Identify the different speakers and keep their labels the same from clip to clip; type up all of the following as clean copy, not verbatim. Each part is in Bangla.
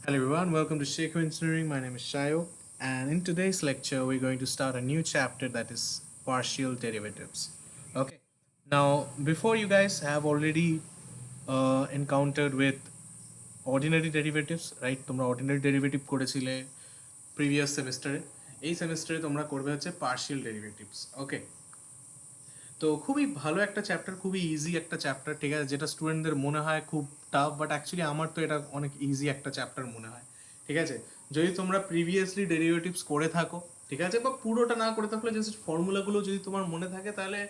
Speaker 1: Hello everyone, welcome to Shaker Engineering. My name is Shayo, and in today's lecture, we're going to start a new chapter that is partial derivatives. Okay, now before you guys have already encountered with ordinary derivatives, right? তোমরা ordinary derivative করেছিলে previous semester এই সেমিস্টারে তোমরা করবে হচ্ছে partial derivatives. Okay, তো খুবই ভালো একটা চ্যাপ্টার, খুবই ইজি একটা চ্যাপ্টার, ঠিক আছে, যেটা স্টুডেন্টদের মনে হয় খুব টাফ, বাট অ্যাকচুয়ালি আমার তো এটা অনেক ইজি একটা চ্যাপ্টার মনে হয়, ঠিক আছে। যদি তোমরা প্রিভিয়াসলি ডেরিভেটিভস করে থাকো, ঠিক আছে, বা পুরোটা না করে থাকলে জাস্ট ফর্মুলাগুলো যদি তোমার মনে থাকে, তাহলে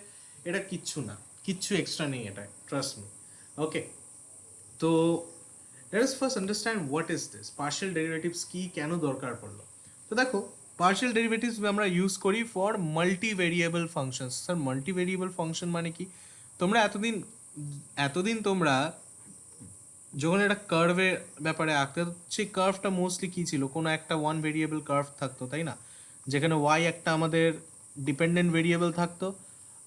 Speaker 1: এটা কিচ্ছু না, কিচ্ছু এক্সট্রা নেই এটা, ট্রাস্ট মি। ওকে, তো let us first understand what is this partial derivatives কি, কেন দরকার পড়লো। তো দেখো, পার্শিয়াল ডেরিভেটিভস আমরা ইউজ করি for multi variable functions. Sir multi variable function মানে কি? তোমরা এতদিন এতদিন তোমরা যখন একটা কার্ভের ব্যাপারে আঁকতে, সেই কার্ভটা মোস্টলি কী ছিল, কোনো একটা ওয়ান ভেরিয়েবল কার্ভ থাকতো, তাই না? যেখানে ওয়াই একটা আমাদের ডিপেন্ডেন্ট ভেরিয়েবল থাকতো,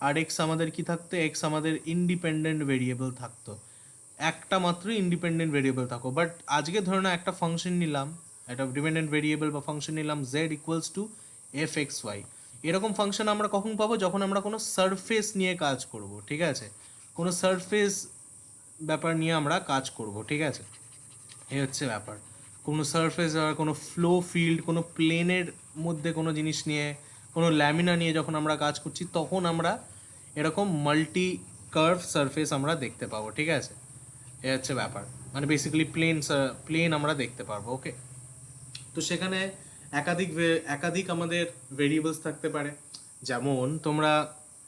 Speaker 1: আর এক্স আমাদের কি থাকতো, এক্স আমাদের ইন্ডিপেন্ডেন্ট ভেরিয়েবল থাকতো। একটা মাত্র ইন্ডিপেন্ডেন্ট ভেরিয়েবল থাকো। বাট আজকে ধরো না, একটা ফাংশন নিলাম, একটা ডিপেন্ডেন্ট ভেরিয়েবল বা ফাংশন নিলাম z equals to f x y. এরকম ফাংশন আমরা কখন পাবো? যখন আমরা কোনো সারফেস নিয়ে কাজ করব, ঠিক আছে, কোনো সারফেস ব্যাপার নিয়ে আমরা কাজ করব, ঠিক আছে। এই হচ্ছে ব্যাপার, কোনো সারফেস আর কোনো ফ্লো ফিল্ড, কোনো প্লেনের মধ্যে কোনো জিনিস নিয়ে, কোনো ল্যামিনা নিয়ে যখন আমরা কাজ করছি, তখন আমরা এরকম মাল্টি কার্ভ সারফেস আমরা দেখতে পাবো, ঠিক আছে। এ হচ্ছে ব্যাপার, মানে বেসিক্যালি প্লেন আমরা দেখতে পারবো। ওকে, তো সেখানে একাধিক আমাদের ভেরিয়েবলস থাকতে পারে। যেমন তোমরা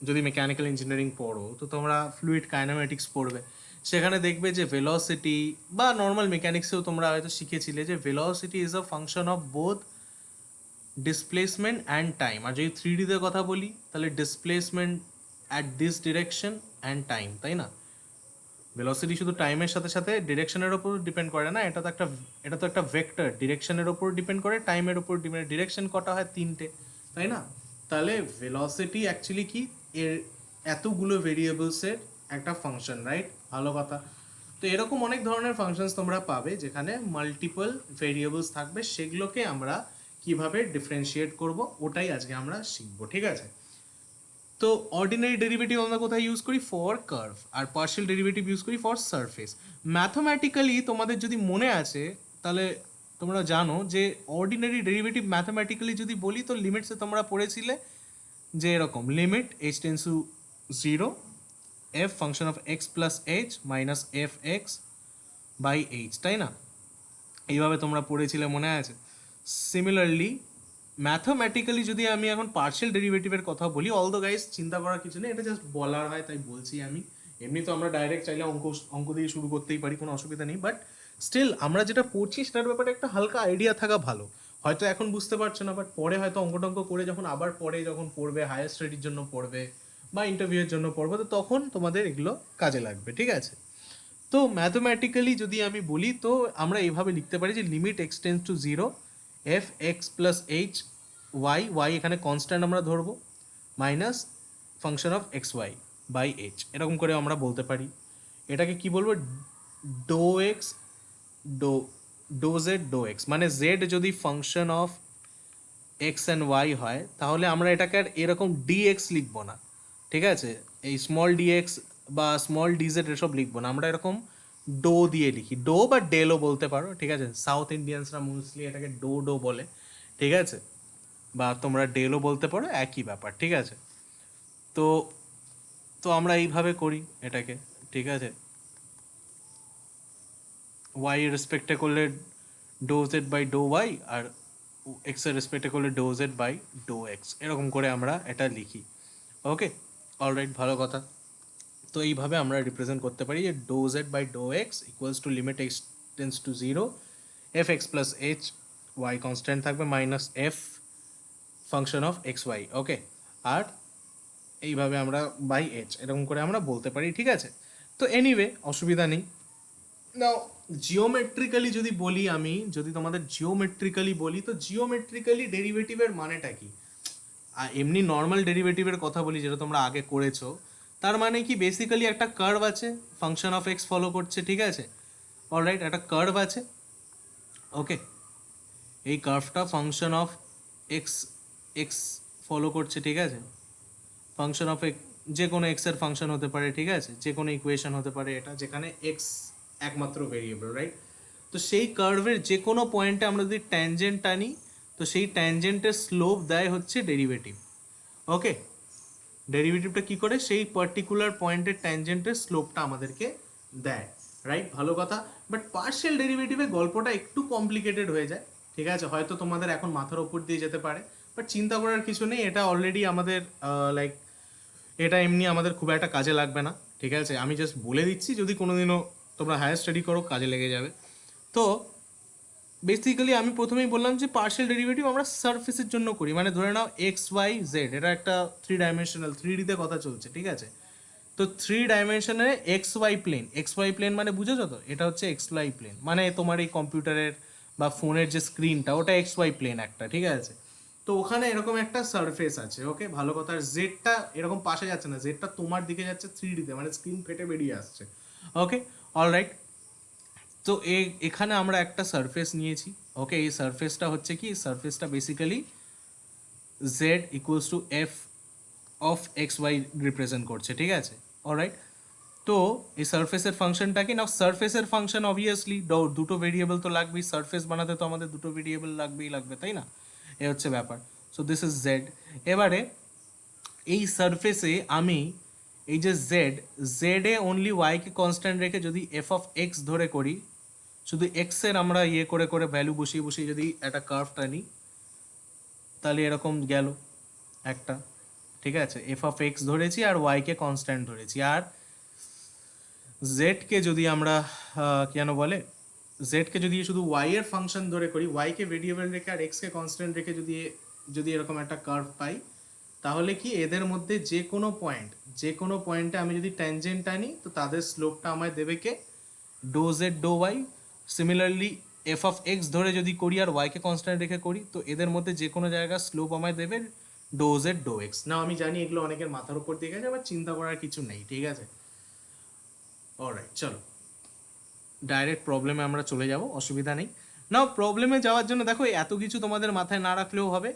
Speaker 1: যদি মেকানিক্যাল ইঞ্জিনিয়ারিং পড়ো, তো তোমরা ফ্লুইড কাইনেমেটিক্স পড়বে, সেখানে দেখবে যে ভেলোসিটি, বা নর্মাল মেকানিক্সেও তোমরা হয়তো শিখেছিলে যে velocity is a function of both displacement and time. আর যদি 3D-তে কথা বলি, তাহলে displacement at this direction and time, তাই না? ভেলোসিটি শুধু টাইমের সাথে সাথে ডিরেকশনের ওপর ডিপেন্ড করে না, এটা তো একটা ভেক্টর, ডিরেকশনের ওপর ডিপেন্ড করে, টাইমের ওপর ডিপেন্ড। ডিরেকশন কটা হয়? তিনটে, তাই না? তাহলে ভেলোসিটি অ্যাকচুয়ালি কি, এর এতগুলো ভেরিয়েবলসের একটা ফাংশন, রাইট? ভালো কথা। তো এরকম অনেক ধরনের ফাংশনস তোমরা পাবে যেখানে মাল্টিপল ভেরিয়েবলস থাকবে, সেগুলোকে আমরা কিভাবে ডিফারেন্সিয়েট করব, ওটাই আজকে আমরা শিখবো, ঠিক আছে। তো অর্ডিনারি ডেরিভেটিভ আমরা কোথায় ইউজ করি? For curve. আর পার্শিয়াল ডেরিভেটিভ ইউজ করি ফর সারফেস। ম্যাথমেটিক্যালি তোমাদের যদি মনে আছে, তাহলে তোমরা জানো যে অর্ডিনারি ডেরিভেটিভ ম্যাথমেটিক্যালি যদি বলি, তো লিমিটসে তোমরা পড়েছিলে যে এরকম limit h tends to zero f function of x plus h minus f x by h, তাই না? এইভাবে তোমরা পড়েছিলে, মনে আছে? সিমিলারলি ম্যাথমেটিক্যালি যদি আমি এখন পার্শিয়াল ডেরিভেটিভের কথা বলি, অলদো গাইস চিন্তা করার কিছু নেই, এটা জাস্ট বলার হয় তাই বলছি আমি। এমনি তো আমরা ডাইরেক্ট চাইলে অঙ্ক দিয়ে শুরু করতেই পারি, কোনো অসুবিধা নেই, বাট স্টিল আমরা যেটা পড়ছি সেটার ব্যাপারে একটা হালকা আইডিয়া থাকা ভালো। হয়তো এখন বুঝতে পারছো না, বাট পরে হয়তো অঙ্ক টঙ্ক করে যখন আবার পরে যখন পড়বে, হায়ার স্টাডির জন্য পড়বে বা ইন্টারভিউয়ের জন্য পড়বে, তো তখন তোমাদের এগুলো কাজে লাগবে, ঠিক আছে। তো ম্যাথমেটিক্যালি যদি আমি বলি, তো আমরা এইভাবে লিখতে পারি যে limit x tends to zero f x plus h y, y এখানে কনস্ট্যান্ট আমরা ধরবো, minus function of x y by h, এরকম করে আমরা বলতে পারি। এটাকে কি বলবো? Doh x do doh z doh x, মানে জেড যদি function of x and y হয়, তাহলে আমরা এটাকে আর এরকম ডিএক্স লিখবো না, ঠিক আছে। এই স্মল ডিএক্স বা স্মল ডিজেড এসব লিখবো না, আমরা এরকম ডো দিয়ে লিখি, ডো বা ডেলও বলতে পারো, ঠিক আছে। সাউথ ইন্ডিয়ানসরা মোস্টলি এটাকে ডো ডো বলে, ঠিক আছে, বা তোমরা ডেলও বলতে পারো, একই ব্যাপার, ঠিক আছে। তো তো আমরা এইভাবে করি এটাকে, ঠিক আছে। ওয়াই এর রেসপেক্টে করলে doh z by do y, আর এক্স এর রেসপেক্টে করলে doh z by do x, এরকম করে আমরা এটা লিখি। ওকে, অলরাইট, ভালো কথা। তো এইভাবে আমরা রিপ্রেজেন্ট করতে পারি যে do z by do x equals to limit x tends to zero f x plus h y constant থাকবে minus f function of x y. Okay, আর এইভাবে আমরা বাই এইচ এরকম করে আমরা বলতে পারি, ঠিক আছে। তো এনিওয়ে, অসুবিধা নেই। নাও জিওমেট্রিক্যালি যদি বলি, আমি যদি তোমাদের জিওমেট্রিক্যালি বলি, তো জিওমেট্রিক্যালি ডেরিভেটিভের মানেটা কি? এমনি নর্মাল ডেরিভেটিভের কথা বলি, যেটা তোমরা আগে করেছো, তার মানে কি, বেসিক্যালি একটা কার্ভ আছে, ফাংশন অফ এক্স ফলো করছে, ঠিক আছে। অলরাইট, একটা কার্ভ আছে, ওকে, এই কার্ভটা function of x x follow করছে, ঠিক আছে, ফাংশন অফ যে কোনো এক্সের ফাংশন হতে পারে, ঠিক আছে, যে কোনো ইকুয়েশন হতে পারে এটা, যেখানে এক্স একমাত্র ভেরিয়েবল, রাইট? তো সেই কার্ভের যে কোনো পয়েন্টে আমরা যদি ট্যানজেন্ট টানি, তো সেই ট্যানজেন্টের স্লোপ দেয় হচ্ছে ডেরিভেটিভ। ওকে, ডেরিভেটিভটা কী করে, সেই পার্টিকুলার পয়েন্টের ট্যানজেন্টের স্লোপটা আমাদেরকে দেয়, রাইট? ভালো কথা। বাট পার্শিয়াল ডেরিভেটিভের গল্পটা একটু কমপ্লিকেটেড হয়ে যায়, ঠিক আছে, হয়তো তোমাদের এখন মাথার ওপর দিয়ে যেতে পারে, বাট চিন্তা করার কিছু নেই, এটা অলরেডি আমাদের লাইক এটা এমনি আমাদের খুব একটা কাজে লাগবে না, ঠিক আছে, আমি জাস্ট বলে দিচ্ছি, যদি কোনোদিনও তোমরা হায়ার স্টাডি করো কাজে লেগে যাবে। তো বেসিক্যালি আমি প্রথমেই বললাম যে পার্শিয়াল ডেরিভেটিভ আমরা সারফেসের জন্য করি, মানে ধরে নাও এক্স ওয়াই জেড, এটা একটা 3 ডাইমেনশনাল 3D-তে কথা চলছে, ঠিক আছে। তো 3 ডাইমেনশনে এক্স ওয়াই প্লেন মানে বুঝেছো তো, এটা হচ্ছে এক্স ওয়াই প্লেন, মানে তোমার এই কম্পিউটারের বা ফোনের যে স্ক্রিনটা ওটা এক্স ওয়াই প্লেন একটা, ঠিক আছে। তো ওখানে এরকম একটা সারফেস আছে, ওকে, ভালো কথা। আর জেডটা এরকম পাশে যাচ্ছে না, জেডটা তোমার দিকে যাচ্ছে 3D-তে, মানে স্ক্রিন ফেটে বেরিয়ে আসছে। ওকে, অলরাইট। তো এখানে আমরা একটা সারফেস নিয়েছি, ওকে, এই সারফেসটা হচ্ছে কি, সারফেসটা basically z equals to f of x y represent করছে, ঠিক আছে, অলরাইট। তো এই সারফেসের ফাংশনটা কি না, সারফেসের ফাংশন অবভিয়াসলি দুটো ভেরিয়েবল তো লাগবেই, সারফেস বানাতে তো আমাদের দুটো ভেরিয়েবল লাগবে, তাই না? এ হচ্ছে ব্যাপার। So this is Z. এবারে এই সারফেসে আমি এই যে জেডে অনলি ওয়াইকে কনস্ট্যান্ট রেখে যদি এফ অফ এক্স ধরে করি, শুধু এক্সের আমরা ইয়ে করে করে ভ্যালু বসিয়ে বসিয়ে যদি একটা কার্ভ টানি, তাহলে এরকম গেল একটা, ঠিক আছে, এফ অফ এক্স ধরেছি আর ওয়াইকে কনস্ট্যান্ট ধরেছি, আর জেডকে যদি আমরা কেন বলে, জেডকে যদি শুধু ওয়াই এর ফাংশন ধরে করি, ওয়াইকে ভেরিয়েবল রেখে আর এক্সকে কনস্ট্যান্ট রেখে যদি যদি এরকম একটা কার্ভ পাই, তাহলে কি এদের মধ্যে যে কোনো পয়েন্টে আমি যদি ট্যানজেন্ট আনি, তো তাদের স্লোপটা আমায় দেবে কে, do z do y. Similarly f of x ধরে যদি করি আর ওয়াইকে কনস্ট্যান্ট রেখে করি, তো এদের মধ্যে যে কোনো জায়গার স্লোপ আমায় দেবে ডো জেড ডো এক্স। না আমি জানি এগুলো অনেকের মাথার উপর দিয়ে গেছে, আবার চিন্তা করার কিছু নেই, ঠিক আছে, অলরাইট। চলো ডাইরেক্ট প্রবলেমে আমরা চলে যাব, অসুবিধা নেই। নাও প্রবলেমে যাওয়ার জন্য দেখো এত কিছু তোমাদের মাথায় না রাখলেও হবে।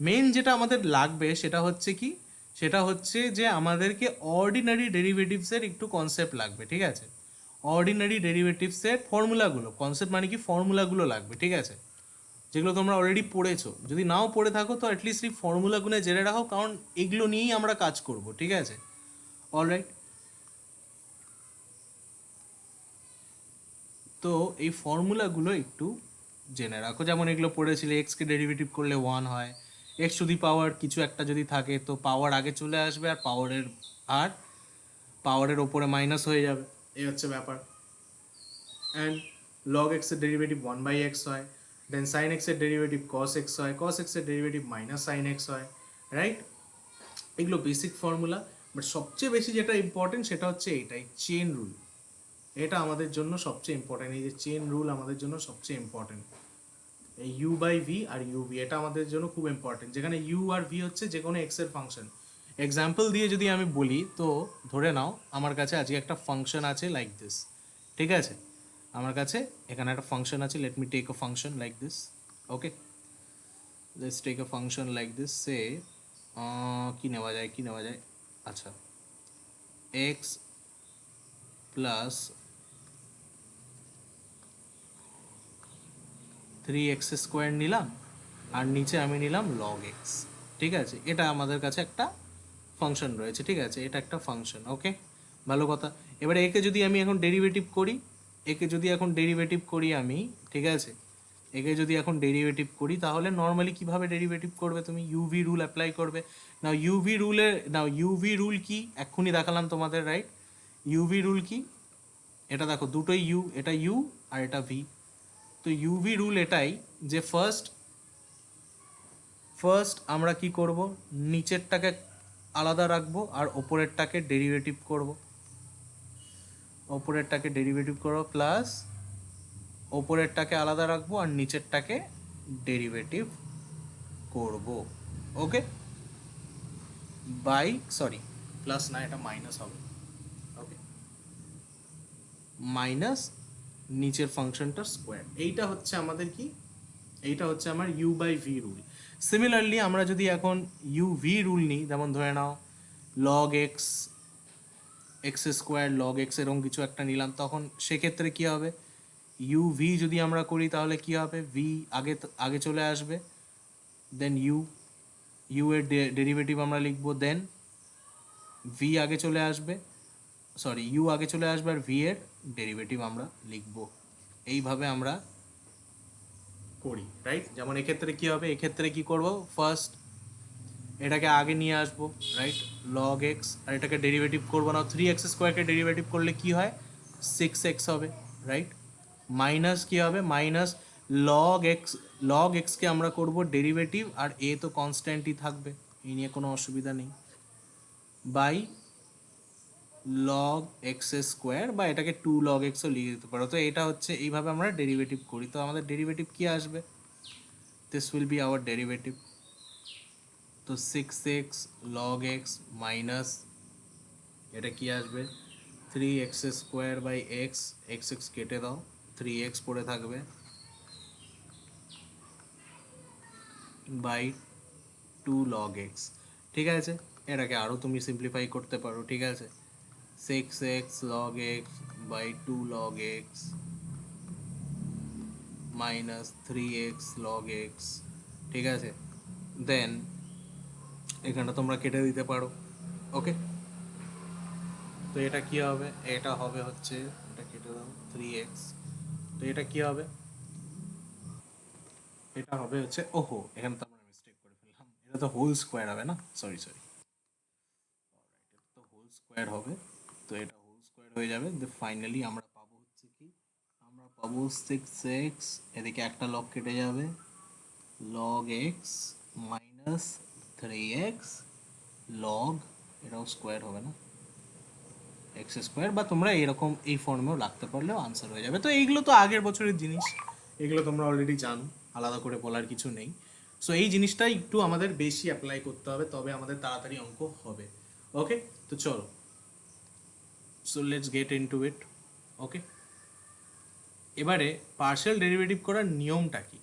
Speaker 1: মেন যেটা আমাদের লাগবে সেটা হচ্ছে কি, সেটা হচ্ছে যে আমাদেরকে অর্ডিনারি ডেরিভেটিভসের একটু কনসেপ্ট লাগবে, ঠিক আছে, অর্ডিনারি ডেরিভেটিভসের ফর্মুলাগুলো, কনসেপ্ট মানে কি ফর্মুলাগুলো লাগবে, ঠিক আছে, যেগুলো তোমরা অলরেডি পড়েছো, যদি নাও পড়ে থাকো তো অ্যাটলিস্ট এই ফর্মুলাগুলো জেনে রাখো, কারণ এগুলো নিয়েই আমরা কাজ করব, ঠিক আছে, অলরাইট। তো এই ফর্মুলাগুলো একটু জেনে রাখো, যেমন এগুলো পড়েছিলে, এক্সকে ডেরিভেটিভ করলে 1 হয়, এক্স টু দি পাওয়ার কিছু একটা যদি থাকে তো পাওয়ার আগে চলে আসবে, আর পাওয়ারের ওপরে মাইনাস হয়ে যাবে, এই হচ্ছে ব্যাপার। অ্যান্ড লগ এক্সের ডেরিভেটিভ 1/x হয়, দেন সাইন এক্সের ডেরিভেটিভ কস এক্স হয়, কস এক্সের ডেরিভেটিভ মাইনাস সাইন এক্স হয়, রাইট? এগুলো বেসিক ফর্মুলা। বাট সবচেয়ে বেশি যেটা ইম্পর্টেন্ট সেটা হচ্ছে এইটাই, চেন রুল। এটা আমাদের জন্য সবচেয়ে ইম্পর্টেন্ট, এই যে চেন রুল আমাদের জন্য সবচেয়ে ইম্পর্টেন্ট। এই ইউ বাই ভি আর ইউ ভি এটা আমাদের জন্য খুব ইম্পর্টেন্ট, যেখানে ইউ আর ভি হচ্ছে যে কোনো এক্স এর ফাংশন। এক্সাম্পল দিয়ে যদি আমি বলি, তো ধরে নাও আমার কাছে আজকে একটা ফাংশন আছে লাইক দিস, ঠিক আছে, আমার কাছে এখানে একটা ফাংশন আছে, let me take a function like this, okay, let's take a function like this, সে কি নেওয়া যায়, আচ্ছা, এক্স প্লাস 3x² নিলাম, আর নিচে আমি নিলাম log x, ঠিক আছে, এটা আমাদের কাছে একটা ফাংশন রয়েছে, ঠিক আছে, এটা একটা ফাংশন, ওকে, ভালো কথা। এবারে একে যদি আমি এখন ডেরিভেটিভ করি, আমি, ঠিক আছে, একে যদি এখন ডেরিভেটিভ করি, তাহলে নর্মালি কিভাবে ডেরিভেটিভ করবে, তুমি ইউভি রুল অ্যাপ্লাই করবে। ইউভি রুল কি এক্ষুনি দেখালাম তোমাদের, রাইট? ইউভি রুল কি, এটা দেখো দুটোই ইউ, এটা ইউ আর এটা ভি। তো ইউভি রুল এটাই যে ফার্স্ট আমরা কি করব, নিচেরটাকে আলাদা রাখবো আর ওপরেরটাকে ডেরিভেটিভ করব, প্লাস ওপরেরটাকে আলাদা রাখবো আর নিচেরটাকে ডেরিভেটিভ করব, ওকে, সরি প্লাস না, এটা মাইনাস হবে, ওকে, মাইনাস নিচের ফাংশনটার স্কোয়ার। এইটা হচ্ছে আমাদের কি, এইটা হচ্ছে আমার u by v rule. Similarly আমরা যদি এখন ইউ ভি রুল নিই, যেমন ধরে নাও log x x square log x এরকম কিছু একটা নিলাম, তখন সেক্ষেত্রে কী হবে, ইউ ভি যদি আমরা করি তাহলে কী হবে, ভি আগে আগে চলে আসবে, দেন ইউ এর ডেরিভেটিভ আমরা লিখবো, দেন ভি আগে চলে আসবে, সরি ইউ আগে চলে আসবে আর ভি এর ডেরিভেটিভ আমরা লিখবো। এইভাবে আমরা করি, রাইট? যেমন এক্ষেত্রে কী হবে, এক্ষেত্রে কী করব, ফার্স্ট এটাকে আগে নিয়ে আসবো, রাইট, লগ এক্স, আর এটাকে ডেরিভেটিভ করবো না, 3x² ডেরিভেটিভ করলে কি হয়, 6x হবে, রাইট? মাইনাস কী হবে, মাইনাস লগ এক্সকে আমরা করব ডেরিভেটিভ, আর এ তো কনস্ট্যান্টই থাকবে, এই নিয়ে কোনো অসুবিধা নেই, বাই লগ এক্স স্কোয়ার, বা এটাকে 2 log x ও লিখে দিতে পারো। তো এটা হচ্ছে এইভাবে আমরা ডেরিভেটিভ করি। তো আমাদের ডেরিভেটিভ কি আসবে, this will be hour derivative. তো 6x log x মাইনাস এটা কি আসবে, 3x² by x, x x কেটে দাও, 3x পড়ে থাকবে, বাই 2 log x। ঠিক আছে, এটাকে আরও তুমি সিম্পলিফাই করতে পারো, ঠিক আছে, 6x log x by 2 log x minus 3x log x, ঠিক আছে, দেন এখানটা তোমরা কেটে দিতে পারো। ওকে, তো এটা কি হবে, এটা হবে হচ্ছে, এটা কেটে দাও 3x, তো এটা কি হবে, এটা হবে হচ্ছে, ওহো এখানে তো আমরা মিস্টেক করে ফেললাম, এটা তো হোল স্কোয়ার হবে না, সরি সরি, এটা তো হোল স্কোয়ার হবে, তো এটা হোল স্কোয়ার হয়ে যাবে, ফাইনালি আমরা পাবো হচ্ছে কি, আমরা পাবো 6x, এদিকে একটা লগ কেটে যাবে, log x minus 3x log, এটাও স্কোয়ার হবে না, x², বা তোমরা এরকম এই ফর্মেও রাখতে পারলেও আনসার হয়ে যাবে। তো এইগুলো তো আগের বছরের জিনিস, এগুলো তোমরা অলরেডি জানো, আলাদা করে বলার কিছু নেই। সো এই জিনিসটা একটু আমাদের বেশি অ্যাপ্লাই করতে হবে, তবে আমাদের তাড়াতাড়ি অঙ্ক হবে। ওকে, তো চলো, so let's get into it. Okay, এবারে পার্শিয়াল ডেরিভেটিভ করার নিয়মটা কি,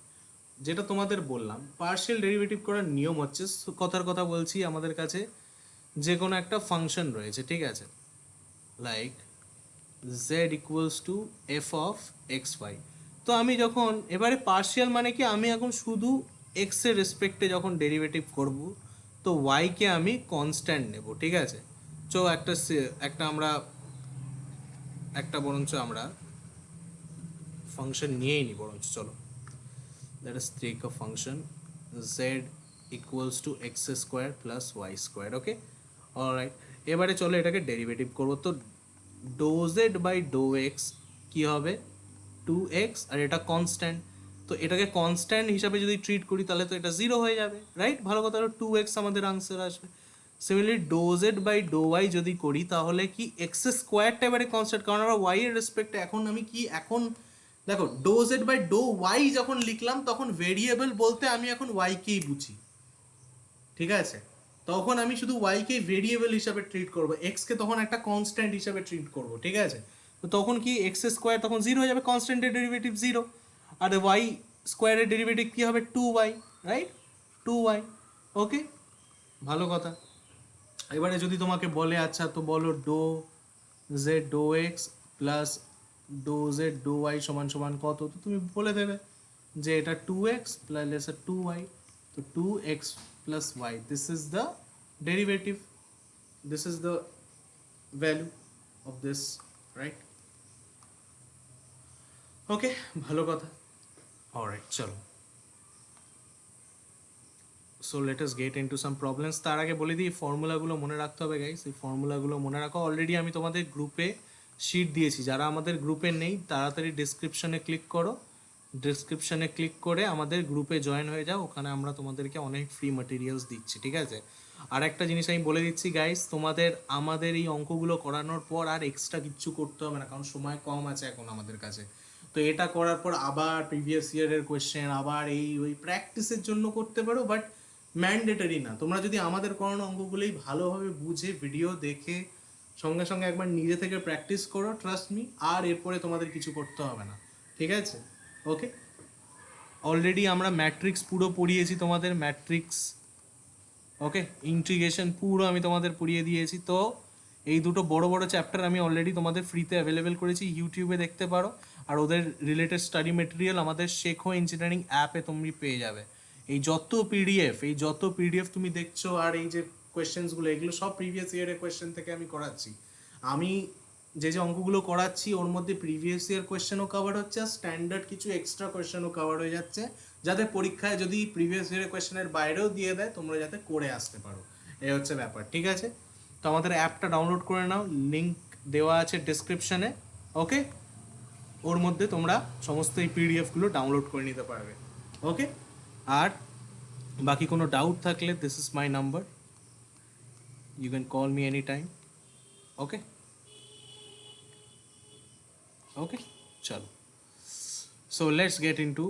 Speaker 1: যেটা তোমাদের বললাম, পার্শিয়াল ডেরিভেটিভ করার নিয়ম হচ্ছে, কথার কথা বলছি, আমাদের কাছে যে কোনো একটা ফাংশন রয়েছে, ঠিক আছে, like z equals to f of x y. তো আমি যখন এবারে পার্শিয়াল মানে কি, আমি এখন শুধু এক্স এর রেসপেক্টে যখন ডেরিভেটিভ করব, তো ওয়াইকে আমি কনস্ট্যান্ট নেব, ঠিক আছে। তো একটা আমরা একটা বরঞ্চ আমরা ফাংশন নিয়েই নিই বরঞ্চ, চলো, let us take a function z equals to x² plus y², okay, alright. এবারে চলো এটাকে ডেরিভেটিভ করব, তো do z by do x কী হবে, 2x, আর এটা কনস্ট্যান্ট, তো এটাকে কনস্ট্যান্ট হিসাবে যদি ট্রিট করি তাহলে তো এটা 0 হয়ে যাবে, রাইট? ভালো কথা, 2x আমাদের আনসার আসবে। Similarly doh z by do y যদি করি তাহলে কি x²টা এবারে কনস্ট্যান্ট, কারণ আমরা y এর রেসপেক্টে এখন আমি কি, এখন দেখো doh z by do y যখন লিখলাম তখন ভেরিয়েবল বলতে আমি এখন ওয়াইকেই বুঝি, ঠিক আছে, তখন আমি শুধু ওয়াইকে ভেরিয়েবল হিসাবে ট্রিট করব, এক্সকে তখন একটা কনস্ট্যান্ট হিসাবে ট্রিট করব, ঠিক আছে। তো তখন কি x² তখন 0 হয়ে যাবে, কনস্ট্যান্টের ডেরিভেটিভ 0, আর y² ডেরিভেটিভ কি হবে, 2y, রাইট, 2y। ওকে, ভালো কথা। এবারে যদি তোমাকে বলে, আচ্ছা তো বলো doh z doh x plus doh z do y সমান সমান কত, তো তুমি বলে দেবে যে এটা 2x প্লাস 2y, তো 2x plus y, this is the derivative, this is the value of this, right? Okay, ভালো কথা, alright, চলো, so let us gate into সাম প্রবলেমস। তার আগে বলে দিই ফর্মুলাগুলো মনে রাখতে হবে গাইস, এই ফর্মুলাগুলো মনে রাখো, অলরেডি আমি তোমাদের গ্রুপে শিট দিয়েছি, যারা আমাদের গ্রুপে নেই তাড়াতাড়ি ডিসক্রিপশনে ক্লিক করো, ডিসক্রিপশনে ক্লিক করে আমাদের গ্রুপে জয়েন হয়ে যাও, ওখানে আমরা তোমাদেরকে অনেক ফ্রি ম্যাটেরিয়ালস দিচ্ছি, ঠিক আছে। আর একটা জিনিস আমি বলে দিচ্ছি গাইস, তোমাদের আমাদের এই অঙ্কগুলো করানোর পর আর এক্সট্রা কিচ্ছু করতে হবে না, কারণ সময় কম আছে এখন আমাদের কাছে। তো এটা করার পর আবার প্রিভিয়াস ইয়ারের কোয়েশ্চেন, আবার এই ওই প্র্যাকটিসের জন্য করতে পারো, বাট ম্যান্ডেটরি না। তোমরা যদি আমাদের করানো অঙ্কগুলোই ভালোভাবে বুঝে ভিডিও দেখে সঙ্গে সঙ্গে একবার নিজে থেকে প্র্যাকটিস করো, ট্রাস্ট মি, আর এরপরে তোমাদের কিছু করতে হবে না, ঠিক আছে? ওকে, অলরেডি আমরা ম্যাট্রিক্স পুরো পড়িয়েছি তোমাদের, ম্যাট্রিক্স, ওকে, ইন্টিগ্রেশন পুরো আমি তোমাদের পড়িয়ে দিয়েছি। তো এই দুটো বড় বড় চ্যাপ্টার আমি অলরেডি তোমাদের ফ্রিতে অ্যাভেলেবেল করেছি, ইউটিউবে দেখতে পারো, আর ওদের রিলেটেড স্টাডি মেটেরিয়াল আমাদের শেখো ইঞ্জিনিয়ারিং অ্যাপে তুমি পেয়ে যাবে। এই যত পিডিএফ তুমি দেখছো, আর এই যে কোয়েশ্চেন্সগুলো, এগুলো সব প্রিভিয়াস ইয়ারের কোয়েশ্চেন থেকে আমি করাচ্ছি। আমি যে যে অঙ্কগুলো করাচ্ছি ওর মধ্যে প্রিভিয়াস ইয়ার কোয়েশ্চেনও কভার হচ্ছে, আর স্ট্যান্ডার্ড কিছু এক্সট্রা কোয়েশ্চেনও কভার হয়ে যাচ্ছে, যাতে পরীক্ষায় যদি প্রিভিয়াস ইয়ারের কোয়েশ্চেনের বাইরেও দিয়ে দেয় তোমরা যাতে করে আসতে পারো। এই হচ্ছে ব্যাপার, ঠিক আছে? তো আমাদের অ্যাপটা ডাউনলোড করে নাও, লিঙ্ক দেওয়া আছে ডেসক্রিপশনে, ওকে? ওর মধ্যে তোমরা সমস্ত এই পিডিএফগুলো ডাউনলোড করে নিতে পারবে, ওকে? আর বাকি কোনো ডাউট থাকলে this is my number, you can call me any time, okay? Okay, চলো, so let's get into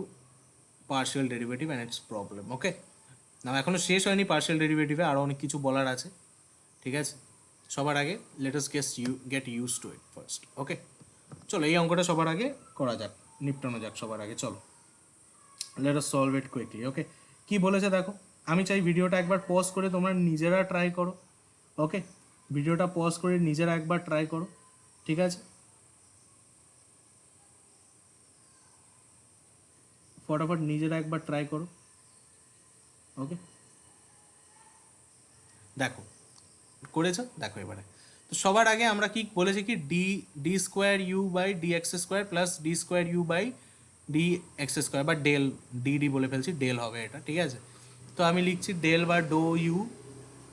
Speaker 1: partial derivative and its problem, okay? না, এখনো শেষ হয়নি পার্শিয়াল ডেরিভেটিভে, আরও অনেক কিছু বলার আছে, ঠিক আছে? সবার আগে let us get use to it first, okay? চলো এই অঙ্কটা সবার আগে করা যাক, নিপটানো যাক সবার আগে, চলো let us solve it quickly, okay? কি বলেছে দেখো, আমি চাই ভিডিওটা একবার পজ করে তোমরা নিজেরা ট্রাই করো, ওকে? ভিডিওটা পজ করে নিজেরা একবার ট্রাই করো, ঠিক আছে? ফটাফট নিজেরা একবার ট্রাই করো, ওকে? দেখো করেছো, দেখো এবারে। তো সবার আগে আমরা কি বলেছি, কি d square u by d x square plus d square u by d x square, বা ডেল, ডি বলে ফেলছি, ডেল হবে এটা, ঠিক আছে? তো আমি লিখছি ডেল বা ডো ইউ।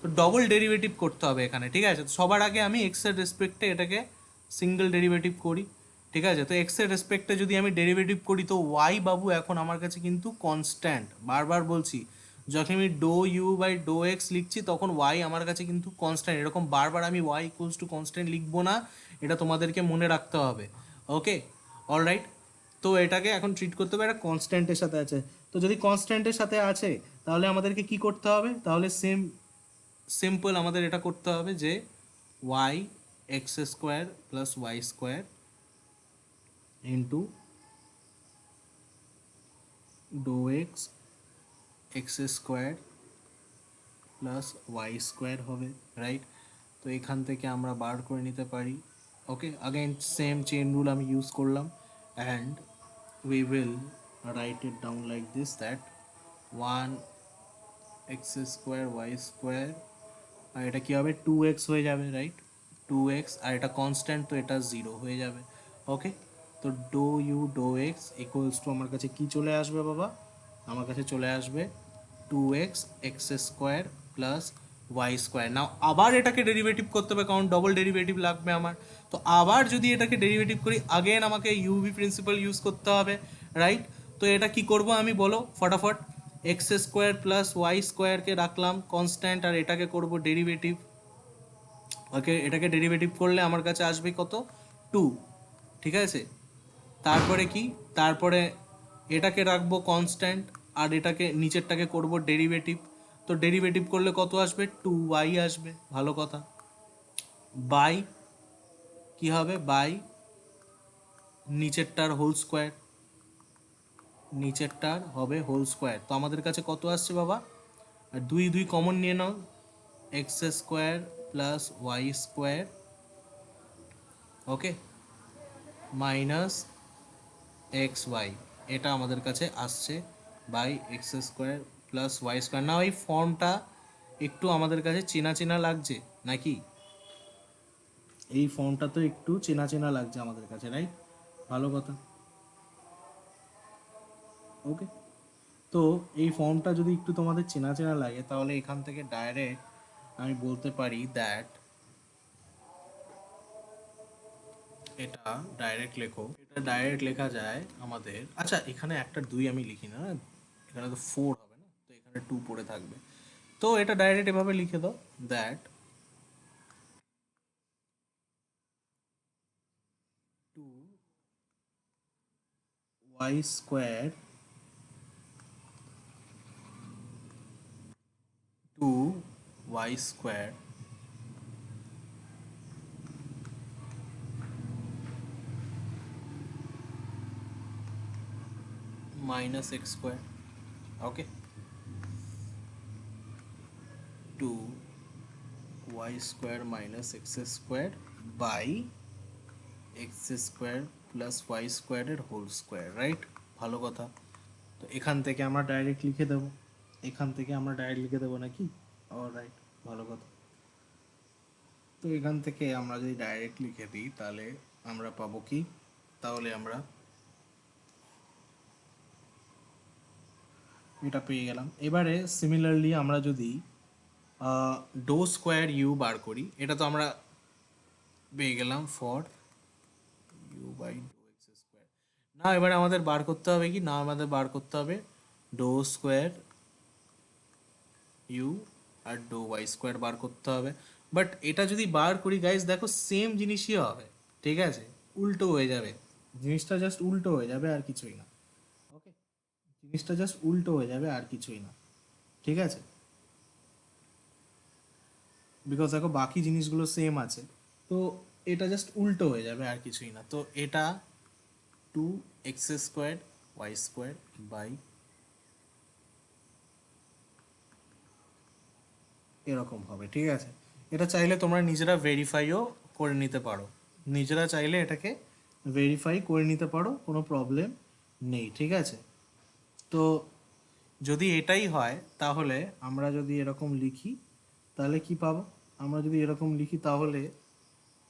Speaker 1: তো ডবল ডেরিভেটিভ করতে হবে এখানে, ঠিক আছে? তো সবার আগে আমি এক্সের রেসপেক্টে এটাকে সিঙ্গেল ডেরিভেটিভ করি, ঠিক আছে? তো এক্সের রেসপেক্টে যদি আমি ডেরিভেটিভ করি, তো ওয়াই বাবু এখন আমার কাছে কিন্তু কনস্ট্যান্ট, বারবার বলছি, যখন আমি doh u by do x লিখছি তখন ওয়াই আমার কাছে কিন্তু কনস্ট্যান্ট, এরকম বারবার আমি ওয়াই ইকুয়ালস টু কনস্ট্যান্ট লিখবো না, এটা তোমাদেরকে মনে রাখতে হবে, ওকে? অলরাইট, তো এটাকে এখন ট্রিট করতে হবে একটা কনস্ট্যান্টের সাথে আছে। তো যদি কনস্ট্যান্টের সাথে আছে তাহলে আমাদেরকে কি করতে হবে, তাহলে সিম্পল আমাদের এটা করতে হবে যে y x square plus y square into do x x square plus y square হবে, রাইট? তো এখান থেকে আমরা বার করে নিতে পারি, okay? Again same chain rule আমি ইউজ করলাম, and we will write it down like this, that one x square y square, আর এটা কী হবে, টু এক্স হয়ে যাবে, রাইট? টু এক্স, আর এটা কনস্ট্যান্ট তো এটা জিরো হয়ে যাবে, ওকে? তো doh u do x equals to আমার কাছে কী চলে আসবে বাবা, আমার কাছে চলে আসবে two x x square plus y square. Now আবার এটাকে ডেরিভেটিভ করতে হবে, কারণ ডবল ডেরিভেটিভ লাগবে আমার। তো আবার যদি এটাকে ডেরিভেটিভ করি, আগেন আমাকে ইউভি প্রিন্সিপাল ইউজ করতে হবে, রাইট? তো এটা কি করব আমি, বলো ফটাফট। এক্স স্কোয়ার প্লাস ওয়াই স্কোয়ারকে রাখলাম কনস্ট্যান্ট, আর এটাকে করব ডেরিভেটিভ, ওকে? এটাকে ডেরিভেটিভ করলে আমার কাছে আসবে কত, টু, ঠিক আছে? তারপরে কি, তারপরে এটাকে রাখবো কনস্ট্যান্ট, আর এটাকে নিচেরটাকে করব ডেরিভেটিভ। তো ডেরিভেটিভ করলে কত আসবে, টু ওয়াই আসবে, ভালো কথা। বাই কি হবে, বাই নিচেরটার হোল স্কোয়ার, নিচেরটার হবে হোল স্কোয়ার। তো আমাদের কাছে কত আসছে বাবা, আর দুই দুই কমন নিয়ে নাও, x square plus y square, okay, minus x y, এটা আমাদের কাছে আসছে by x square plus y square. না, এই ফর্মটা একটু আমাদের কাছে চেনা চেনা লাগছে নাকি, এই ফর্মটা তো একটু চেনা চেনা লাগছে আমাদের কাছে, রাইট? ভালো কথা, ওকে? তো এই ফর্মটা যদি একটু তোমাদের চেনা চেনা লাগে, তাহলে এখান থেকে ডাইরেক্ট আমি বলতে পারি দ্যাট, এটা ডাইরেক্ট লেখো, এটা ডাইরেক্ট লেখা যায় আমাদের, আচ্ছা এখানে একটা দুই আমি লিখি না, এখানে তো ফোর হবে না, তো এখানে টু পড়ে থাকবে। তো এটা ডাইরেক্ট এভাবে লিখে দাও, that two y square, two y square minus x square, okay, 2y square minus x square by x square plus y square এর হোল স্কোয়ার, রাইট? ভালো কথা। তো এখান থেকে আমরা ডাইরেক্ট লিখে দেবো, নাকি? অলরাইট, ভালো কথা। তো এখান থেকে আমরা যদি ডাইরেক্ট লিখে দিই তাহলে আমরা পাবো কি? তাহলে আমরা এটা পেয়ে গেলাম। এবারে সিমিলারলি আমরা যদি ডো স্কোয়ার ইউ বার করি, এটা তো আমরা পেয়ে গেলাম for u by do x square. না, এবারে আমাদের বার করতে হবে কি? না, আমাদের বার করতে হবে ডো স্কোয়ার ইউ আর ডো ওয়াই স্কোয়ার বার করতে হবে। বাট এটা যদি বার করি গাইস, দেখো সেম জিনিসই হবে, ঠিক আছে? উল্টো হয়ে যাবে জিনিসটা, জাস্ট উল্টো হয়ে যাবে আর কিছুই না। ওকে, জিনিসটা জাস্ট উল্টো হয়ে যাবে আর কিছুই না, ঠিক আছে? বিকজ দেখো বাকি জিনিসগুলো সেম আছে, তো এটা জাস্ট উল্টো হয়ে যাবে আর কিছুই না। তো এটা 2x² y² বাই এরকম হবে, ঠিক আছে? এটা চাইলে তোমরা নিজেরা ভেরিফাইও করে নিতে পারো, নিজেরা চাইলে এটাকে ভেরিফাই করে নিতে পারো, কোনো প্রবলেম নেই, ঠিক আছে? তো যদি এটাই হয় তাহলে আমরা যদি এরকম লিখি তাহলে কি পাবো? আমরা যদি এরকম লিখি তাহলে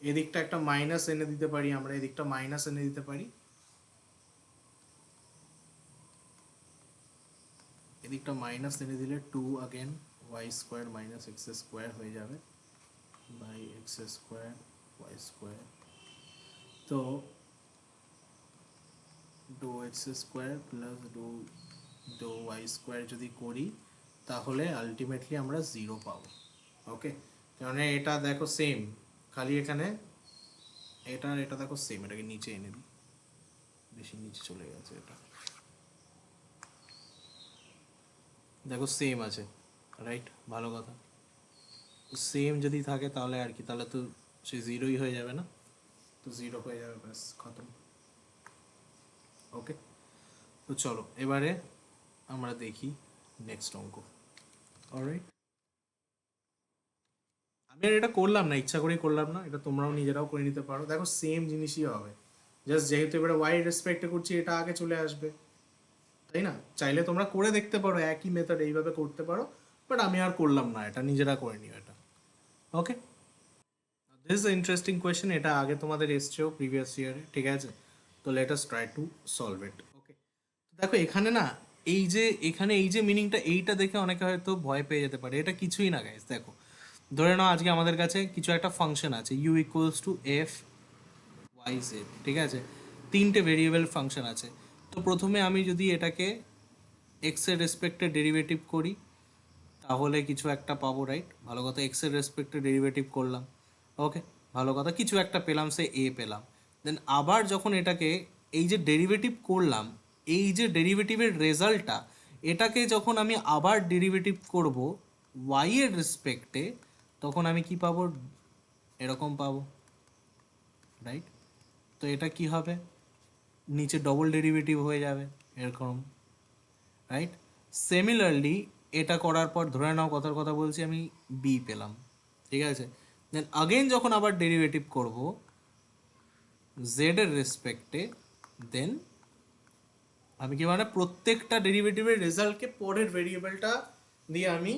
Speaker 1: এদিকটা একটা মাইনাস এনে দিতে পারি, আমরা এদিকটা মাইনাস এনে দিতে পারি, এদিকটা মাইনাস এনে দিলে 2 अगेन y² মাইনাস x² হয়ে যাবে বাই x² y²। তো do x² plus do y² যদি করি তাহলে আলটিমেটলি আমরা 0 পাবো, ওকে? কারণ এটা দেখো সেম, খালি এখানে এটা দেখো সেম, এটাকে নিচে এনে দিই, বেশি নিচে চলে গেছে, এটা দেখো সেম আছে, রাইট? ভালো কথা। সেম যদি থাকে তাহলে আর কি, তাহলে তো সে 0ই হয়ে যাবে না? তো 0 হয়ে যাবে, ব্যাস খতম, ওকে? তো চলো এবারে আমরা দেখি নেক্সট অঙ্ক, অলরাইট? আমি আর এটা করলাম না, ইচ্ছা করেই করলাম না, এটা তোমরাও নিজেরাও করে নিতে পারো। দেখো সেম জিনিসই হবে, জাস্ট যেহেতু এবারে ওয়াই রেসপেক্টে করছি এটা আগে চলে আসবে, তাই না? চাইলে তোমরা করে দেখতে পারো, একই মেথড এইভাবে করতে পারো, বাট আমি আর করলাম না, এটা নিজেরা করে নিও এটা, okay? This is interesting question, এটা আগে তোমাদের এসছেও প্রিভিয়াস ইয়ারে, ঠিক আছে? তো let us try to solve it, okay? দেখো এখানে না, এই যে মিনিংটা, এইটা দেখে অনেকে হয়তো ভয় পেয়ে যেতে পারে। এটা কিছুই না গাইস, দেখো ধরে নাও আজকে আমাদের কাছে কিছু একটা ফাংশন আছে u equals to f y z, ঠিক আছে? তিনটে ভেরিয়েবল ফাংশন আছে। তো প্রথমে আমি যদি এটাকে এক্স এর রেসপেক্টে ডেরিভেটিভ করি তাহলে কিছু একটা পাবো, রাইট? ভালো কথা, এক্স এর রেসপেক্টে ডেরিভেটিভ করলাম, ওকে, ভালো কথা, কিছু একটা পেলাম, সে এ পেলাম। দেন আবার যখন এটাকে এই যে ডেরিভেটিভ করলাম, এই যে ডেরিভেটিভের রেজাল্টটা, এটাকে যখন আমি আবার ডেরিভেটিভ করব ওয়াই এর রেসপেক্টে, তখন আমি কি পাবো? এরকম পাবো, রাইট? তো এটা কি হবে? নিচে ডবল ডেরিভেটিভ হয়ে যাবে এরকম, রাইট? সিমিলারলি এটা করার পর ধরে নাও, কথার কথা বলছি, আমি বি পেলাম, ঠিক আছে? দেন আগেন যখন আবার ডেরিভেটিভ করব জেড এর রেসপেক্টে, দেন আমি কি মানে প্রত্যেকটা ডেরিভেটিভের রেজাল্টকে পরের ভেরিয়েবলটা দিয়ে আমি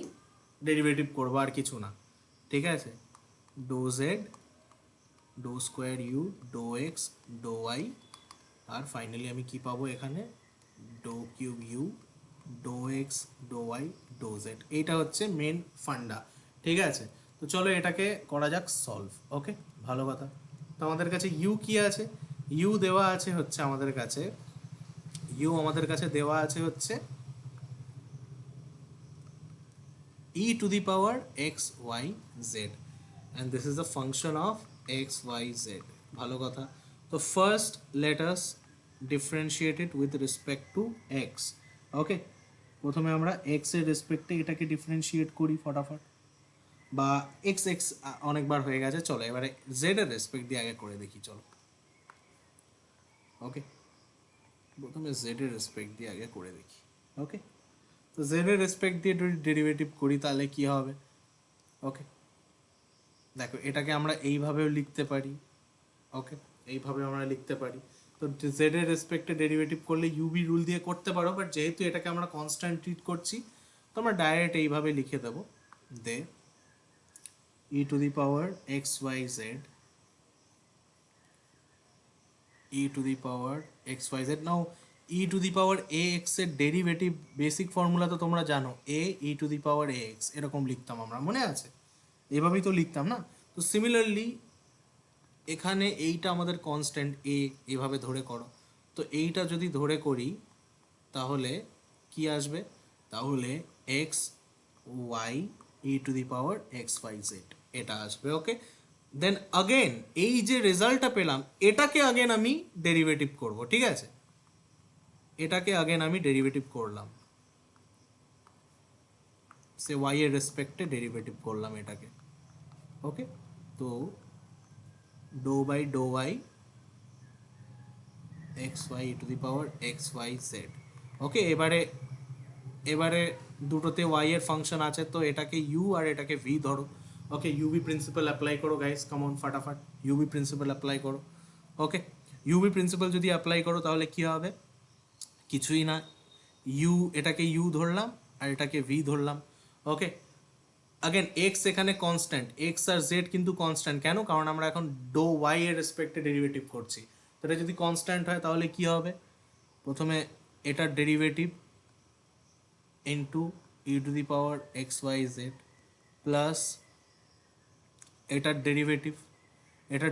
Speaker 1: ডেরিভেটিভ করবো, আর কিছু না, ঠিক আছে? Doh z, doh square u, do x, doh y, আর ফাইনালি আমি কি পাবো এখানে? Doh cube u, do x, doh y, doh z. এইটা হচ্ছে মেন ফান্ডা, ঠিক আছে? তো চলো এটাকে করা যাক সলভ, ওকে? ভালো কথা। তো আমাদের কাছে ইউ কি আছে? ইউ দেওয়া আছে হচ্ছে আমাদের কাছে, দেওয়া আছে হচ্ছে e to the power x y z, and this is the function of x y z, ভালো কথা। তো first let us differentiate it with respect two x, ওকে? প্রথমে আমরা x এর রেসপেক্টে এটাকে ডিফারেন্সিয়েট করি ফটাফট, বা এক্স এক্স অনেকবার হয়ে গেছে, চলো এবারে z এর রেসপেক্ট দিয়ে আগে করে দেখি, চলো, ওকে? প্রথমে জেড এর রেসপেক্ট দিয়ে আগে করে দেখি। ওকে, তো জেড এর রেসপেক্ট দিয়ে যদি ডেরিভেটিভ করি তাহলে কি হবে? ওকে, দেখো এটাকে আমরা এইভাবেও লিখতে পারি। ওকে, এইভাবে আমরা লিখতে পারি। তো জেড এর রেসপেক্টে ডেরিভেটিভ করলে ইউবি রুল দিয়ে করতে পারো, বাট যেহেতু এটাকে আমরা কনস্ট্যান্ট ট্রিট করছি তো আমরা ডাইরেক্ট এইভাবে লিখে দেবো, দে e to the power x y z, e to the power x y z. Now e to the power a x এর ডেরিভেটিভ বেসিক ফর্মুলা তো তোমরা জানো, এ ই to the power a x, এরকম লিখতাম আমরা, মনে আছে? এভাবেই তো লিখতাম না? তো সিমিলারলি এখানে এইটা আমাদের কনস্ট্যান্ট এ, এভাবে ধরে করো। তো এইটা যদি ধরে করি তাহলে কি আসবে? তাহলে x y e to the power x y z, এটা আসবে। ওকে, দেন আগেন এই যে রেজাল্টটা পেলাম এটাকে আগেন আমি ডেরিভেটিভ করব, ঠিক আছে? এটাকে আগেন আমি ডেরিভেটিভ করলাম, সে ওয়াই এর রেসপেক্টে ডেরিভেটিভ করলাম এটাকে। ওকে, তো do by do y x y to the power x y z. Okay, এবারে এবারে দুটোতে ওয়াই এর ফাংশন আছে, তো এটাকে ইউ আর এটাকে ভি ধরো। ওকে, ইউভি প্রিন্সিপাল অ্যাপ্লাই করো গাইস, কাম অন ফাটাফাট ইউভি প্রিন্সিপাল অ্যাপ্লাই করো। ওকে, ইউভি প্রিন্সিপাল যদি অ্যাপ্লাই করো তাহলে কি হবে? কিছুই না, ইউ, এটাকে ইউ ধরলাম আর এটাকে ভি ধরলাম। ওকে, আগেন এক্স এখানে কনস্ট্যান্ট, এক্স আর জেড কিন্তু কনস্ট্যান্ট, কেন? কারণ আমরা এখন ডো ওয়াই এর রেসপেক্টে ডেরিভেটিভ করছি। তো এটা যদি কনস্ট্যান্ট হয় তাহলে কি হবে? প্রথমে এটার derivative into e to the power x y z plus এটার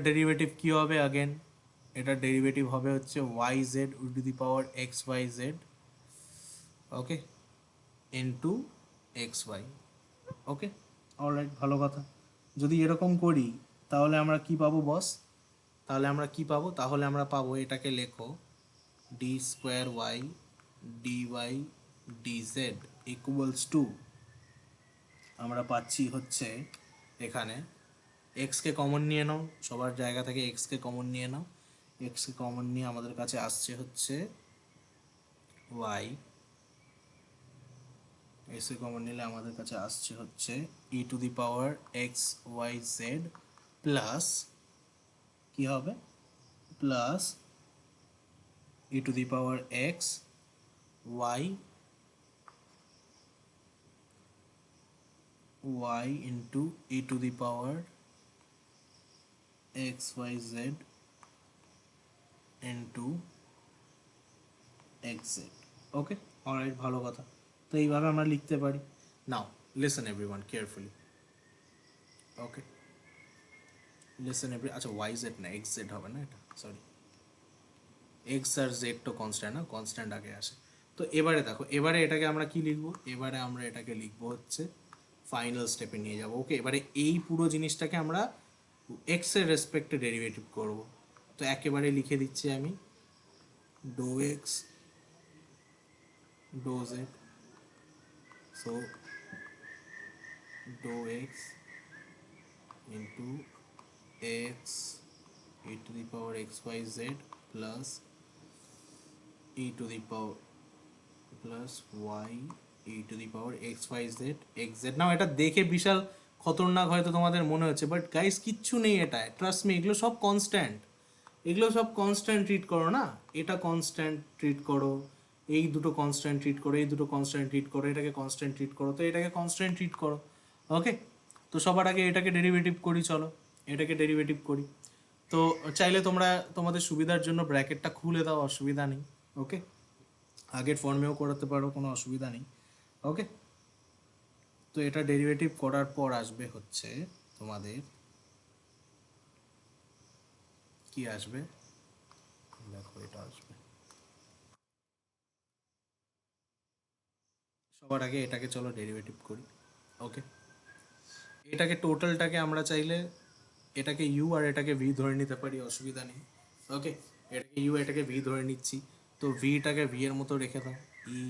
Speaker 1: ডেরিভেটিভ কী হবে? আগেন এটার ডেরিভেটিভ হবে হচ্ছে y z e to the power x y z, okay, into x y. Okay, alright, ভালো কথা। যদি এরকম করি তাহলে আমরা কি পাবো বস? তাহলে আমরা পাবো এটাকে লেখো d square y d y d z equals to, আমরা পাচ্ছি হচ্ছে এখানে এক্সকে কমন নিয়ে নাও, সবার জায়গা থেকে এক্সকে কমন নিয়ে নাও, এক্সকে কমন নিয়ে আমাদের কাছে আসছে হচ্ছে ওয়াই, এক্সকে কমন নিলে আমাদের কাছে আসছে হচ্ছে e to the power x y z plus কী হবে? Plus e to the power x y y into e to the power x y z into x z. Okay, alright, ভালো কথা। তো এইভাবে আমরা লিখতে পারি। Now listen everyone carefully. Okay, listen আচ্ছা ওয়াই জেড না এক্স জেড হবে না, এটা সরি, এক্স আর জেড তো কনস্ট্যান্ট, না কনস্ট্যান্ট আগে আসে। তো এবারে দেখো, এবারে এটাকে আমরা কি লিখবো? এবারে আমরা এটাকে লিখবো হচ্ছে ফাইনাল স্টেপে নিয়ে যাব। ওকে, এবারে এই পুরো জিনিসটাকে আমরা এক্স এর রেসপেক্টে ডেরিভেটিভ করব। তো একেবারে লিখে দিচ্ছি আমি do x do z, so do x into x e to the power x y z plus e to the power plus y e to the power x y z x z. Now এটা দেখে বিশাল খতরনাক হয়তো তোমাদের মনে হচ্ছে, বাট গাইস কিচ্ছু নেই এটায়, ট্রাস্ট মি, এগুলো সব কনস্ট্যান্ট, এগুলো সব কনস্ট্যান্ট ট্রিট করো না। এটা কনস্ট্যান্ট ট্রিট করো, এই দুটো কনস্ট্যান্ট ট্রিট করো, এই দুটো কনস্ট্যান্ট ট্রিট করো, এটাকে কনস্ট্যান্ট ট্রিট করো, তো এটাকে কনস্ট্যান্ট ট্রিট করো। ওকে, তো সবার আগে এটাকে ডেরিভেটিভ করি, চলো এটাকে ডেরিভেটিভ করি। তো চাইলে তোমরা তোমাদের সুবিধার জন্য ব্র্যাকেটটা খুলে দাও, অসুবিধা নেই। ওকে, আগের ফর্মেও করাতে পারো, কোনো অসুবিধা নেই। ওকে, তো এটা ডেরিভেটিভ করার পর আসবে হচ্ছে তোমাদের কি আসবে? দেখো এটা আসবে, সবার আগে এটাকে চলো ডেরিভেটিভ করি। ওকে, এটাকে টোটালটাকে আমরা চাইলে এটাকে ইউ আর এটাকে ভি ধরে নিতে পারি, অসুবিধা নেই। ওকে, এটাকে ইউ এটাকে ভি ধরে নিচ্ছি, তো ভিটাকে ভি এর মতো রেখে দাও, e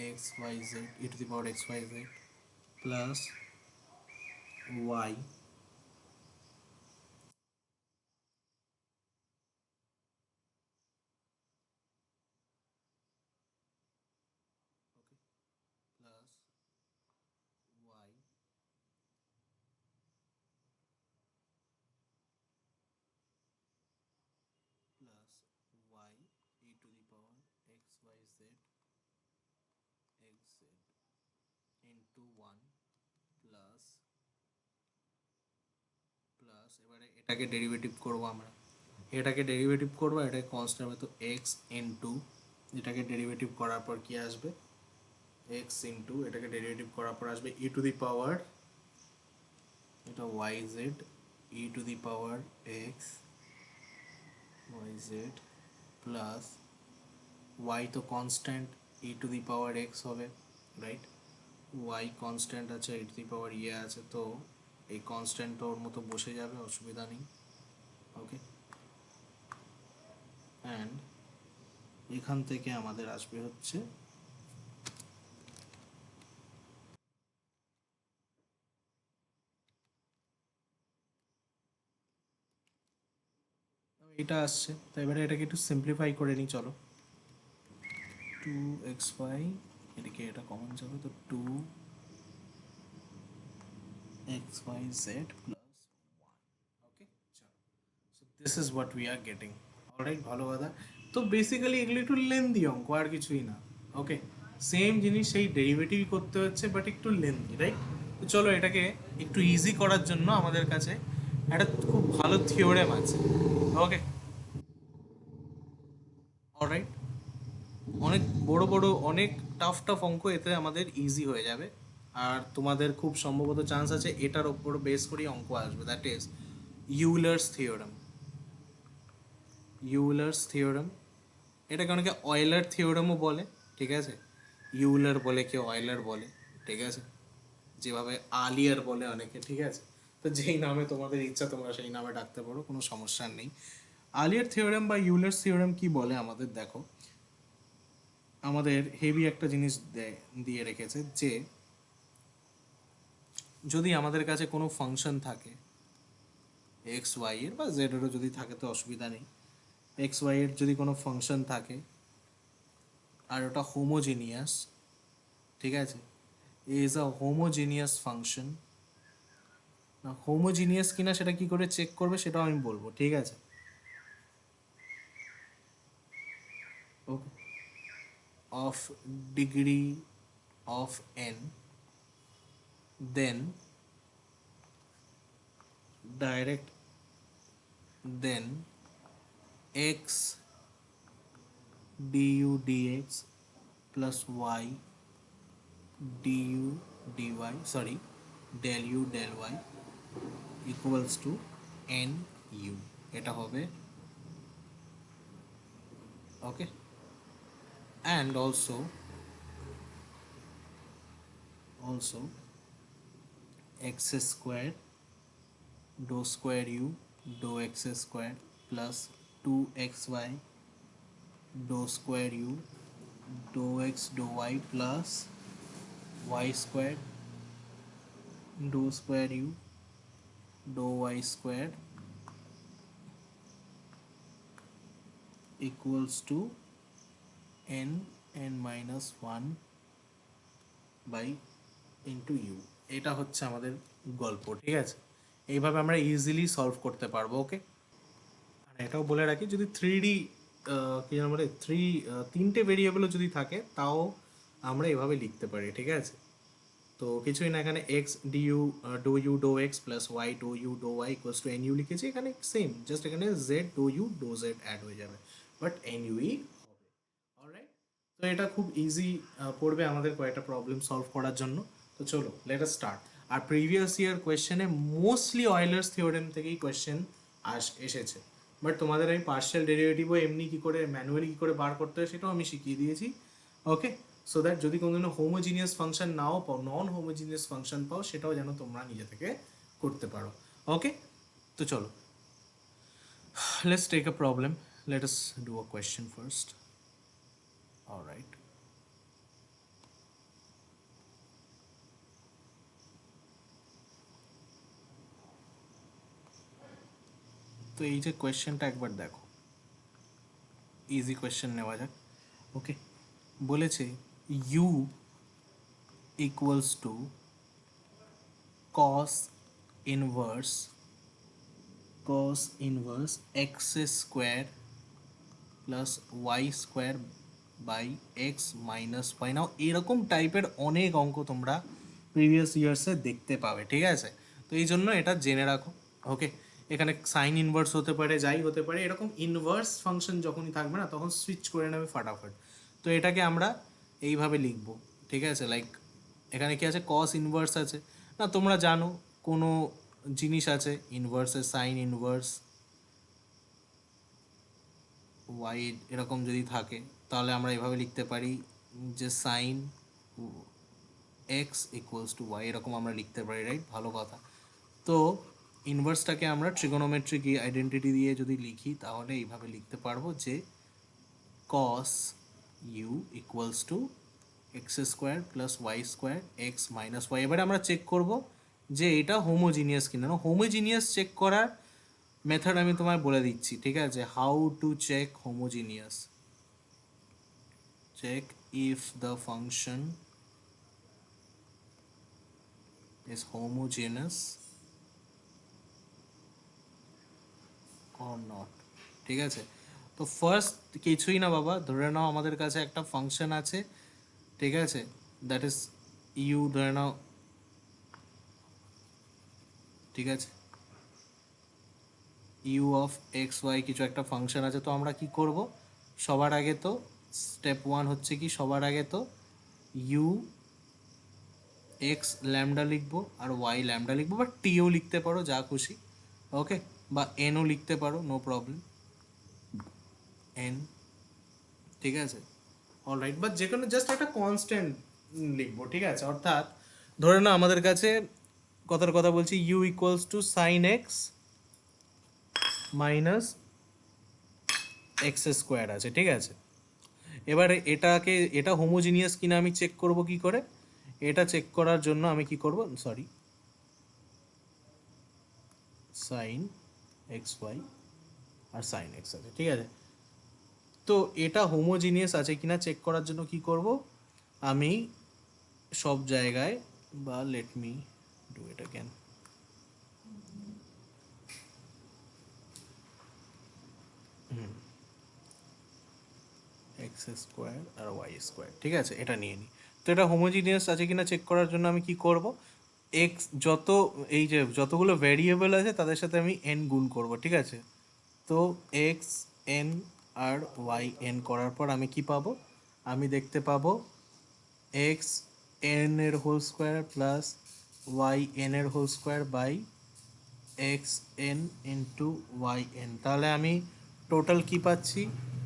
Speaker 1: x y z e to the power x y z plus y into one plus plus এবারে এটাকে ডেরিভেটিভ করবো আমরা, এটাকে ডেরিভেটিভ করবো, এটাকে কনস্ট্যান্ট হবে, তো এক্স ইন্টু এটাকে ডেরিভেটিভ করার পর কি আসবে, এক্স ইন্টু এটাকে ডেরিভেটিভ করার পর আসবে ই টু দি পাওয়ার এটা y z e to the power x y z plus y তো constant e to the power x হবে, রাইট, ওয়াই কনস্ট্যান্ট আছে ই টু দি পাওয়ার ইয়ে আছে, তো এই কনস্ট্যান্টটা ওর মতো বসে যাবে, অসুবিধা নেই। ওকে, অ্যান্ড এখান থেকে আমাদের আসবে হচ্ছে এটা আসছে, তো এবারে এটাকে একটু সিম্পলিফাই করে নিই, চলো, টু এক্স ওয়াই এদিকে এটা কমন যাবে, তো two x y z plus one. Okay, চলো, so this is what we are getting. Alright, ভালো কথা। তো বেসিক্যালি এগুলো একটু লেন্দি অঙ্ক, আর কিছুই না। ওকে, সেম জিনিস সেই ডেরিভেটিভ করতে হচ্ছে, বাট একটু লেন্দি, রাইট। তো চলো, এটাকে একটু ইজি করার জন্য আমাদের কাছে একটা খুব ভালো থিওরেম আছে। ওকে, অলরাইট, অনেক বড় বড় অনেক টাফ টাফ অঙ্ক এতে আমাদের ইজি হয়ে যাবে। আর তোমাদের খুব সম্ভবত চান্স আছে এটার ওপর বেস করেই অঙ্ক আসবে, দ্যাট ইজ ইউলার্স থিওরেম। ইউলার্স থিওরেম, এটাকে অনেকে অয়েলার থিওরেমও বলে, ঠিক আছে, ইউলার বলে, কেউ অয়েলার বলে, ঠিক আছে, যেভাবে আলিয়ার বলে অনেকে, ঠিক আছে। তো যেই নামে তোমাদের ইচ্ছা তোমরা সেই নামে ডাকতে পারো, কোনো সমস্যা নেই। আলিয়ার থিওরেম বা ইউলার্স থিওরেম কি বলে আমাদের, দেখো, আমাদের হেভি একটা জিনিস দিয়ে রেখেছে যে যদি আমাদের কাছে কোনো ফাংশন থাকে এক্স ওয়াই এর বা জেড এরও যদি থাকে তো অসুবিধা নেই, এক্স ওয়াই এর যদি কোনো ফাংশন থাকে আর ওটা হোমোজিনিয়াস, ঠিক আছে, ইজ আ হোমোজিনিয়াস ফাংশন। না হোমোজিনিয়াস কিনা সেটা কি করে চেক করবে সেটাও আমি বলবো, ঠিক আছে। Okay, of degree of n, then direct, then x du dx plus y du dy, sorry, del u del y equals to n u, এটা হবে, ওকে, and also x square dou square u dou x square plus 2xy dou square u dou x dou y plus y square dou square u dou y square equals to n minus 1 by into u. এটা হচ্ছে আমাদের গল্প, ঠিক আছে, এইভাবে আমরা ইজিলি সলভ করতে পারবো। ওকে, আর এটাও বলে রাখি যদি থ্রি ডি কি যেন বলে তিনটে ভেরিয়েবলও যদি থাকে তাও আমরা এভাবে লিখতে পারি, ঠিক আছে। তো কিছুই না, এখানে x due doh u do x plus y do u doh y equals to n u লিখেছি, এখানে সেম, জাস্ট এখানে z doh u doh z add হয়ে যাবে, বাট এন ইউই হবে। অলরাইট, তো এটা খুব ইজি পড়বে আমাদের কয়েকটা প্রবলেম সলভ করার জন্য। তো চলো লেট আস স্টার্ট। আর previous year কোয়েশ্চেনে mostly Euler's theorem থেকেই কোয়েশ্চেন এসেছে, বাট তোমাদের আমি পার্শিয়াল ডেরিভেটিভও এমনি কী করে ম্যানুয়ালি কী করে বার করতে হয় সেটাও আমি শিখিয়ে দিয়েছি। ওকে, সো দ্যাট যদি কোনোদিনও হোমোজিনিয়াস ফাংশন নাও পাও, নন হোমোজিনিয়াস ফাংশন পাও, সেটাও যেন তোমরা নিজে থেকে করতে পারো। ওকে, তো চলো, let's take a problem, let us do a question first. Alright, তো এই যে কোয়েশ্চেনটা একবার দেখো, ইজি কোয়েশ্চেন নেওয়া যাক। ওকে, বলেছে u equals to cos inverse x square plus y square by x minus y. Now এরকম টাইপের অনেক অঙ্ক তোমরা প্রিভিয়াস ইয়ার্সে দেখতে পাবে, ঠিক আছে? তো এই জন্য এটা জেনে রাখো। ওকে, এখানে সাইন ইনভার্স হতে পারে, যাই হতে পারে, এরকম ইনভার্স ফাংশন যখনই থাকবে না তখন সুইচ করে নেবে ফাটাফাট। তো এটাকে আমরা এইভাবে লিখব, ঠিক আছে? লাইক এখানে কি আছে, কস ইনভার্স আছে না, তোমরা জানো কোনো জিনিস আছে ইনভার্সের সাইন ইনভার্স ওয়াই এরকম যদি থাকে তাহলে আমরা এভাবে লিখতে পারি যে sine x equals to y, এরকম আমরা লিখতে পারি, রাইট? ভালো কথা। তো ইনভার্সটাকে আমরা ট্রিগোনোমেট্রিক আইডেন্টিটি দিয়ে যদি লিখি তাহলে এইভাবে লিখতে পারবো যে cos u equals to x square plus y square x minus y. এবারে আমরা চেক করব যে এটা হোমোজিনিয়াস কিনা। হোমোজিনিয়াস চেক করার মেথড আমি তোমায় বলে দিচ্ছি, ঠিক আছে? How to check homogeneous. Check if the function is homogeneous or not, ঠিক আছে? তো ফার্স্ট কিছুই না বাবা, ধরে নাও আমাদের কাছে একটা ফাংশন আছে, ঠিক আছে? দ্যাট ইজ ইউ, ধরে নাও, ঠিক আছে? ইউ অফ এক্স ওয়াই কিছু একটা ফাংশন আছে। তো আমরা কি করব, সবার আগে তো স্টেপ ওয়ান হচ্ছে কি, সবার আগে তো ইউ এক্স ল্যামডা লিখবো আর ওয়াই ল্যামডা লিখবো, বা টিও লিখতে পারো, যা খুশি, ওকে? বা এনও লিখতে পারো, নো প্রবলেম, এন, ঠিক আছে? অলরাইট, বা যে কোনো জাস্ট একটা কনস্ট্যান্ট লিখবো, ঠিক আছে? অর্থাৎ ধরে নাও আমাদের কাছে কথার কথা বলছি, u equals to sine x minus x square আছে, ঠিক আছে? এবারে এটা হোমোজিনিয়াস কিনা আমি চেক করব কি করে? এটা চেক করার জন্য আমি কি করব, সরি, সাইন এক্স ওয়াই আর সাইন এক্স আছে, ঠিক আছে? তো এটা হোমোজিনিয়াস আছে কিনা চেক করার জন্য কি করব, আমি সব জায়গায়, বা let me do it again, x square আর ওয়াই স্কোয়ার, ঠিক আছে? এটা নিয়ে নিই। তো এটা হোমোজিনিয়াস আছে কিনা চেক করার জন্য আমি কি করব, এক্স যত, এই যে যতগুলো ভ্যারিয়েবল আছে তাদের সাথে আমি এন গুণ করব, ঠিক আছে? তো এক্স এন আর ওয়াই এন করার পর আমি কি পাবো, আমি দেখতে পাবো এক্স এন এর whole square plus y n এর whole square by x n into y n. তাহলে আমি টোটাল কি পাচ্ছি,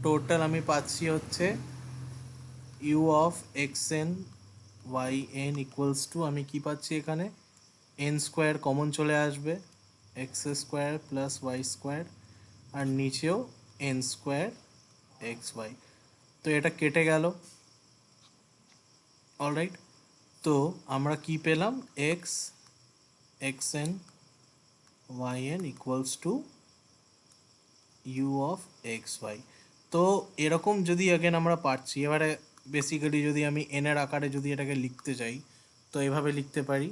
Speaker 1: টোটাল আমি পাচ্ছি হচ্ছে u of x n y n equals to, আমি কি পাচ্ছি এখানে, এন স্কোয়ার কমন চলে আসবে, x square plus y square, আর নিচেও এন স্কোয়ার এক্স ওয়াই। তো এটা কেটে গেল, অলরাইট? তো আমরা কি পেলাম, x x n y n equals to u of x y. তো এরকম যদি অ্যাগেন আমরা পাচ্ছি, এবারে বেসিক্যালি যদি আমি এনের আকারে যদি এটাকে লিখতে চাই তো এভাবে লিখতে পারি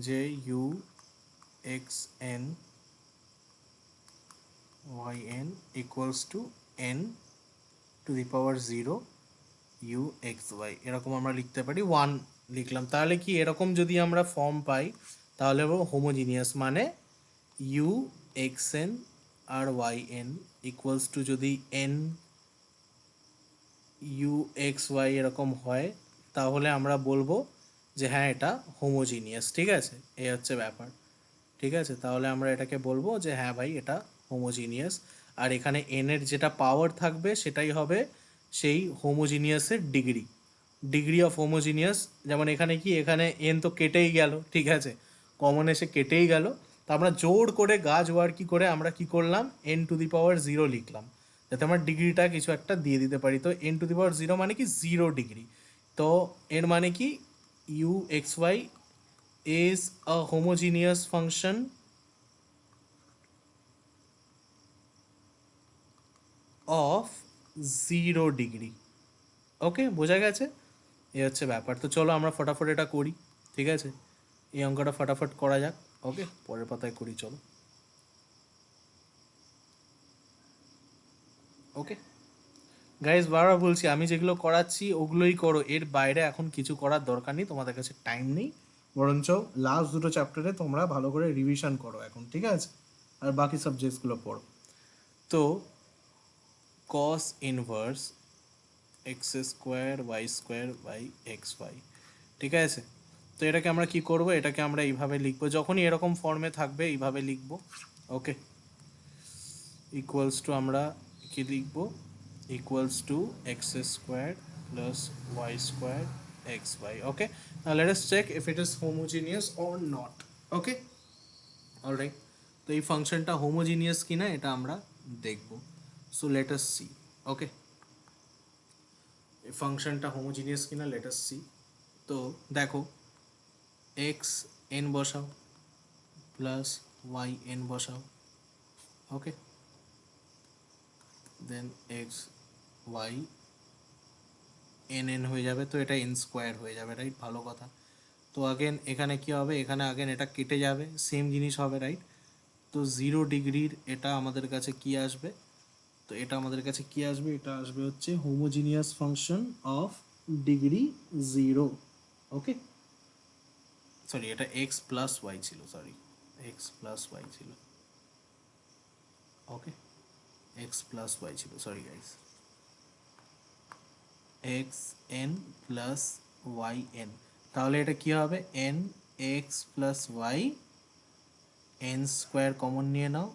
Speaker 1: যে u x n y n equals to n to the power 0 u x y, এরকম আমরা লিখতে পারি, 1 লিখলাম। তাহলে কি এরকম যদি আমরা ফর্ম পাই তাহলে হোমোজিনিয়াস, মানে ইউ এক্স এন আর ওয়াই এন ইকুয়ালস টু যদি এন ইউ এক্স ওয়াই এরকম হয় তাহলে আমরা বলবো যে হ্যাঁ এটা হোমোজিনিয়াস, ঠিক আছে? এই হচ্ছে ব্যাপার, ঠিক আছে? তাহলে আমরা এটাকে বলবো যে হ্যাঁ ভাই এটা হোমোজিনিয়াস। আর এখানে এন এর যেটা পাওয়ার থাকবে সেটাই হবে সেই হোমোজিনিয়াসের ডিগ্রি, ডিগ্রি অফ হোমোজিনিয়াস। যেমন এখানে কি, এখানে এন তো কেটেই গেল, ঠিক আছে? কমন এসে কেটেই গেল। তো আমরা জোর করে ওয়ার কি করে আমরা কি করলাম, এন টু দি পাওয়ার 0 লিখলাম, যাতে আমরা ডিগ্রিটা কিছু একটা দিয়ে দিতে পারি। তো এন টু দি পাওয়ার 0 মানে কি 0 ডিগ্রি। তো এর মানে কি, u x y is a homogeneous function of 0 degree. Okay, বোঝা গেছে? এই হচ্ছে ব্যাপার। তো চলো আমরা ফটাফট এটা করি, ঠিক আছে? এই অঙ্কটা ফটাফট করা যাক। ওকে, পরের পাতায় করি, চলো। ওকে গাইজ, বারবার বলছি আমি যেগুলো করাচ্ছি ওগুলোই করো, এর বাইরে এখন কিছু করার দরকার নেই, তোমাদের কাছে টাইম নেই, বরঞ্চ লাস্ট দুটো চ্যাপ্টারে তোমরা ভালো করে রিভিশন করো এখন, ঠিক আছে, আর বাকি সাবজেক্টসগুলো পড়ো। তো cos inverse x square y square by x y, ঠিক আছে। তো এটাকে আমরা কি করব, এটাকে আমরা এইভাবে লিখবো, যখনই এরকম ফর্মে থাকবে এইভাবে লিখবো। ওকে, ইকুয়ালস টু আমরা কি লিখবো, equals to x square plus y square x y. Okay, now let us check if it is homogeneous or not. Okay, alright. তো এই ফাংশনটা হোমোজিনিয়াস কিনা এটা আমরা দেখব। So let us see. Okay, এই ফাংশনটা হোমোজিনিয়াস কিনা লেট আস সি। তো দেখো, এক্স এন বসাও প্লাস ওয়াই এন বসাও। Okay, then x y n n হয়ে যাবে, তো এটা এন স্কোয়ার হয়ে যাবে, রাইট, ভালো কথা। তো আগেন এখানে কি হবে, এখানে আগেন এটা কেটে যাবে, সেম জিনিস হবে, রাইট। তো 0 ডিগ্রির এটা আমাদের কাছে কি আসবে, তো এটা আমাদের কাছে কি আসবে, এটা আসবে হচ্ছে homogeneous function of degree 0। Okay, sorry, এটা এক্স প্লাস ওয়াই ছিল, সরি, এক্স প্লাস ওয়াই ছিল। ওকে, এক্স প্লাস ওয়াই ছিল, sorry guys, x n plus y n. তাহলে এটা কি হবে, n x plus y, n square common নিয়ে নাও,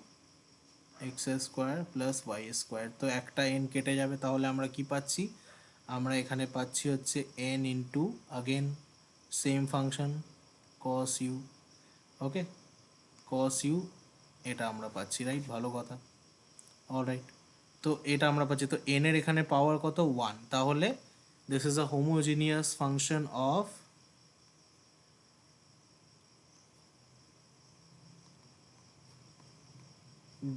Speaker 1: x square plus y square. তো একটা এন কেটে যাবে, তাহলে আমরা কি পাচ্ছি, আমরা এখানে পাচ্ছি হচ্ছে n into again same function cos u. Okay, cos u এটা আমরা পাচ্ছি, রাইট, ভালো কথা, অলরাইট। তো এটা আমরা পাচ্ছি, তো এন এর এখানে পাওয়ার কত, 1, তাহলে this is a homogeneous function of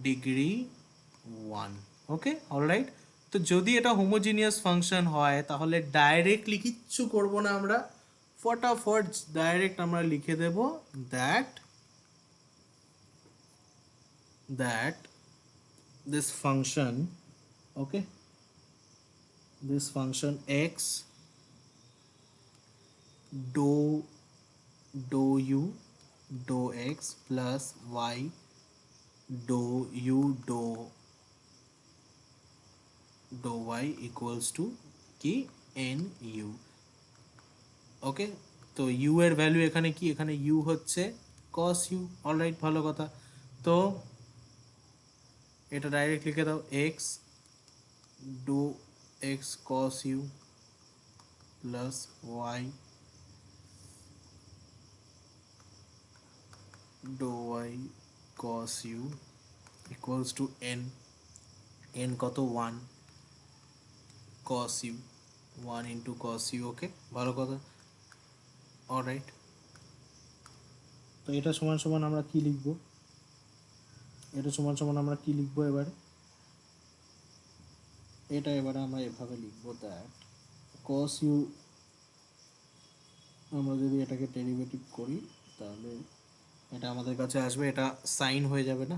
Speaker 1: degree 1। Okay, alright. তো যদি এটা হোমোজিনিয়াস ফাংশন হয় তাহলে ডাইরেক্টলি কিচ্ছু করব না আমরা, ফটাফট ডাইরেক্ট আমরা লিখে দেব that that this function, okay, this function x do do u do x plus y do u do do y equals to কি, এন ইউ। ওকে, তো ইউ এর ভ্যালু এখানে কি, এখানে ইউ হচ্ছে কস ইউ, অলরাইট, ভালো কথা। তো এটা ডাইরেক্ট লিখে দাও, x doh x cos u plus y do y cos u equals to n, n কত, 1, cos u 1 into cos u. Okay, ভালো কথা, অলরাইট। তো এটা সমান সমান আমরা কি লিখবো, এটা সমান সমান আমরা কি লিখবো এবারে, এটা এবারে আমরা এভাবে লিখবো দ্যাট কস ইউ, আমরা যদি এটাকে ডেরিভেটিভ করি তাহলে এটা আমাদের কাছে আসবে, এটা সাইন হয়ে যাবে না।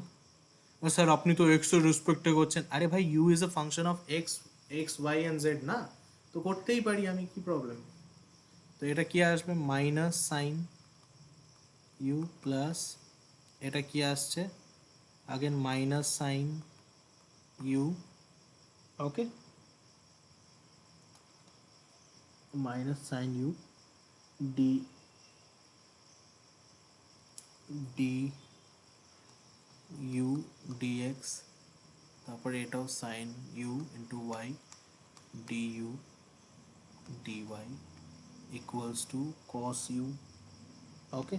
Speaker 1: স্যার আপনি তো এক্স এর রেসপেক্টে করছেন, আরে ভাই u is a function of x, x y and z না, তো করতেই পারি আমি, কি প্রবলেম। তো এটা কি আসবে, মাইনাস সাইন ইউ প্লাস, এটা কি আসছে again minus sine u. Okay, minus sine u d d u d x, তারপরে এটাও sine u into y d u d y equals to cos u. Okay,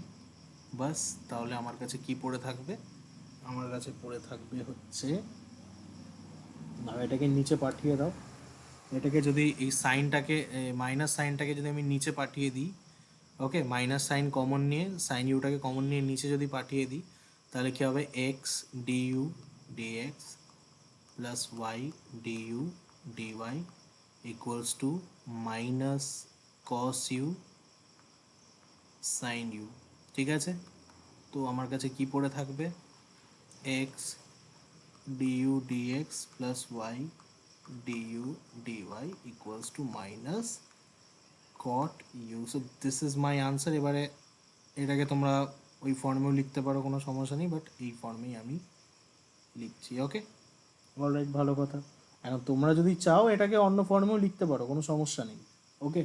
Speaker 1: বাস, তাহলে আমার কাছে কি পড়ে থাকবে, আমার কাছে পড়ে থাকবে হচ্ছে, না এটাকে নিচে পাঠিয়ে দাও, এটাকে যদি এই সাইনটাকে, মাইনাস সাইনটাকে যদি আমি নিচে পাঠিয়ে দিই, ওকে, মাইনাস সাইন কমন নিয়ে, সাইন ইউটাকে কমন নিয়ে নিচে যদি পাঠিয়ে দিই, তাহলে কী হবে, x d u d x plus y d u d y equals to minus cos u sine u, ঠিক আছে। তো আমার কাছে কি পড়ে থাকবে, x du dx plus y du dy equals to minus cot u. So this is my answer. এবারে এটাকে তোমরা ওই ফর্মেও লিখতে পারো, কোনো সমস্যা নেই, বাট এই ফর্মেই আমি লিখছি। ওকে, অলরাইট, ভালো কথা। এখন তোমরা যদি চাও এটাকে অন্য ফর্মেও লিখতে পারো, কোনো সমস্যা নেই। ওকে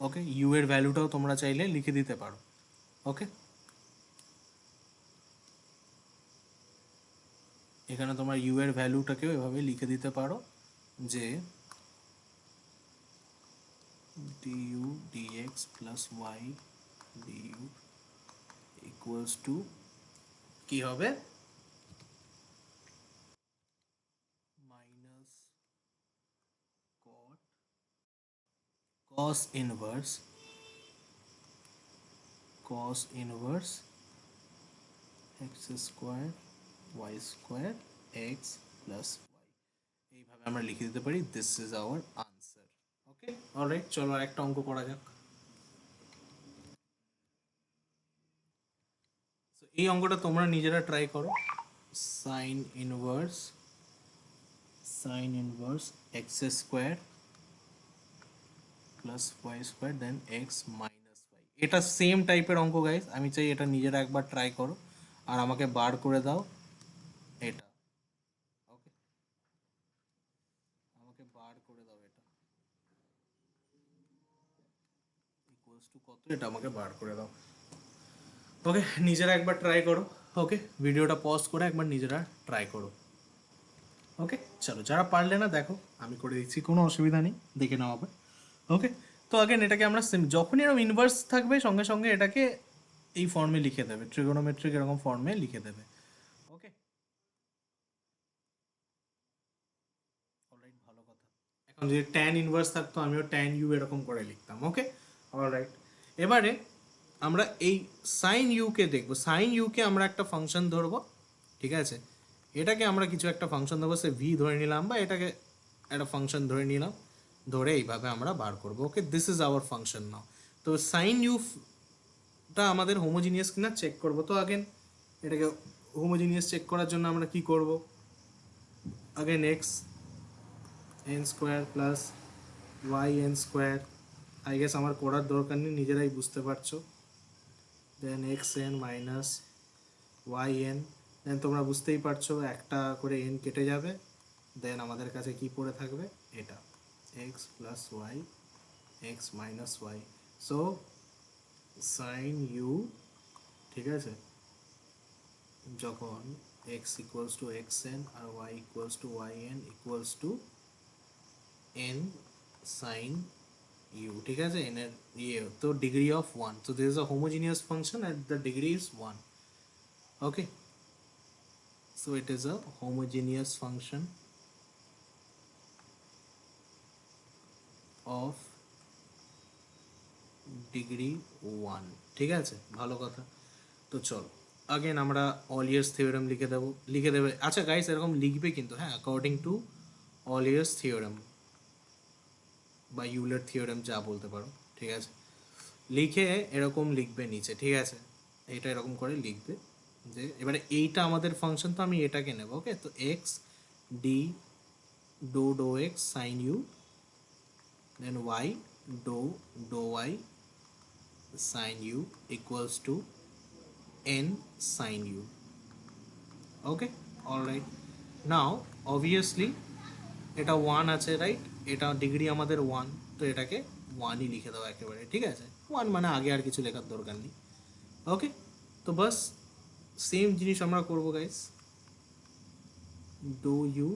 Speaker 1: ওকে, ইউ এর ভ্যালুটাও তোমরা চাইলে লিখে দিতে পারো। ওকে, এখানে তোমার ইউ এর ভ্যালুটাকেও এভাবে লিখে দিতে পারো যে du dx plus y du equals to কি হবে, minus cot cos inverse x square y square x plus y, এইভাবে আমরা লিখে দিতে পারি this is our answer. Okay, alright, চলো একটা অঙ্ক করা যাক। তো এই অঙ্কটা তোমরা নিজেরা ট্রাই করো। Sine inverse x square plus y square then x minus y. এটা সেম টাইপের অঙ্ক গাইস, আমি চাই এটা নিজেরা একবার ট্রাই করো আর আমাকে বার করে দাও এটা। ওকে, আমাকে বার করে দাও এটা ইকুয়ালস টু কত, এটা আমাকে বার করে দাও। ওকে, নিজেরা একবার ট্রাই করো। ওকে, ভিডিওটা পজ করে একবার নিজেরা ট্রাই করো। ওকে, চলো, যারা পারলে না দেখো আমি করে দিচ্ছি, কোনো অসুবিধা নেই, দেখে নাও আবার। ওকে, তো আগেন এটাকে আমরা যখনই এরকম ইনভার্স থাকবে সঙ্গে সঙ্গে এটাকে এই ফর্মে লিখে দেবে, ট্রিগোনোমেট্রিক এরকম ফর্মে লিখে দেবে। ওকে, অলরাইট, ভালো কথা। এখন যদি ট্যান ইনভার্স থাকতো আমিও ট্যান ইউ এরকম করে লিখতাম। ওকে, অলরাইট, এবারে আমরা এই সাইন ইউকে দেখবো। সাইন ইউকে আমরা একটা ফাংশন ধরবো, ঠিক আছে, এটাকে আমরা কিছু একটা ফাংশন দেবো, সে ভি ধরে নিলাম বা এটাকে একটা ফাংশন ধরে নিলাম, ধরে এইভাবে আমরা বার করবো। ওকে, দিস ইজ আওয়ার ফাংশন নাও। তো সাইন ইউটা আমাদের হোমোজিনিয়াস কিনা চেক করবো। তো আগেন এটাকে হোমোজিনিয়াস চেক করার জন্য আমরা কি করব, again x n square plus y n square, I guess আমার করার দরকার নেই, নিজেরাই বুঝতে পারছো। Then x n minus y n, then তোমরা বুঝতেই পারছো একটা করে এন কেটে যাবে, দেন আমাদের কাছে কি পড়ে থাকবে, এটা x plus y x minus y. So sine u, ঠিক আছে, যখন x equals to x n আর y equals to y n equals to n sine u, ঠিক আছে, এন এর ইয়ে তো degree of one, so there is a homogeneous function and the degree is 1. Okay, so it is a homogeneous function of degree 1, ঠিক আছে, ভালো কথা। তো চল আগেন আমরা অলিয়ার্স থিওরেম লিখে দেবে। আচ্ছা গাইস, এরকম লিখবে কিন্তু, হ্যাঁ, অ্যাকর্ডিং টু অলিয়ার্স থিওরেম বা ইউলার থিওরেম যা বলতে পারো, ঠিক আছে, লিখে এরকম লিখবে নিচে, ঠিক আছে, এইটা এরকম করে লিখবে যে এবারে এইটা আমাদের ফাংশন, তো আমি এটাকে নেব। ওকে, তো x d doh x sine u, then y do y sine u equals to n sine u. Okay, alright, now obviously এটা ওয়ান আছে, রাইট, এটা ডিগ্রি আমাদের ওয়ান, তো এটাকে ওয়ানই লিখে দাও একেবারে, ঠিক আছে, ওয়ান মানে আগে আর কিছু লেখার দরকার নেই। ওকে, তো বাস সেম জিনিস আমরা করবো গাইস, ডো ইউ,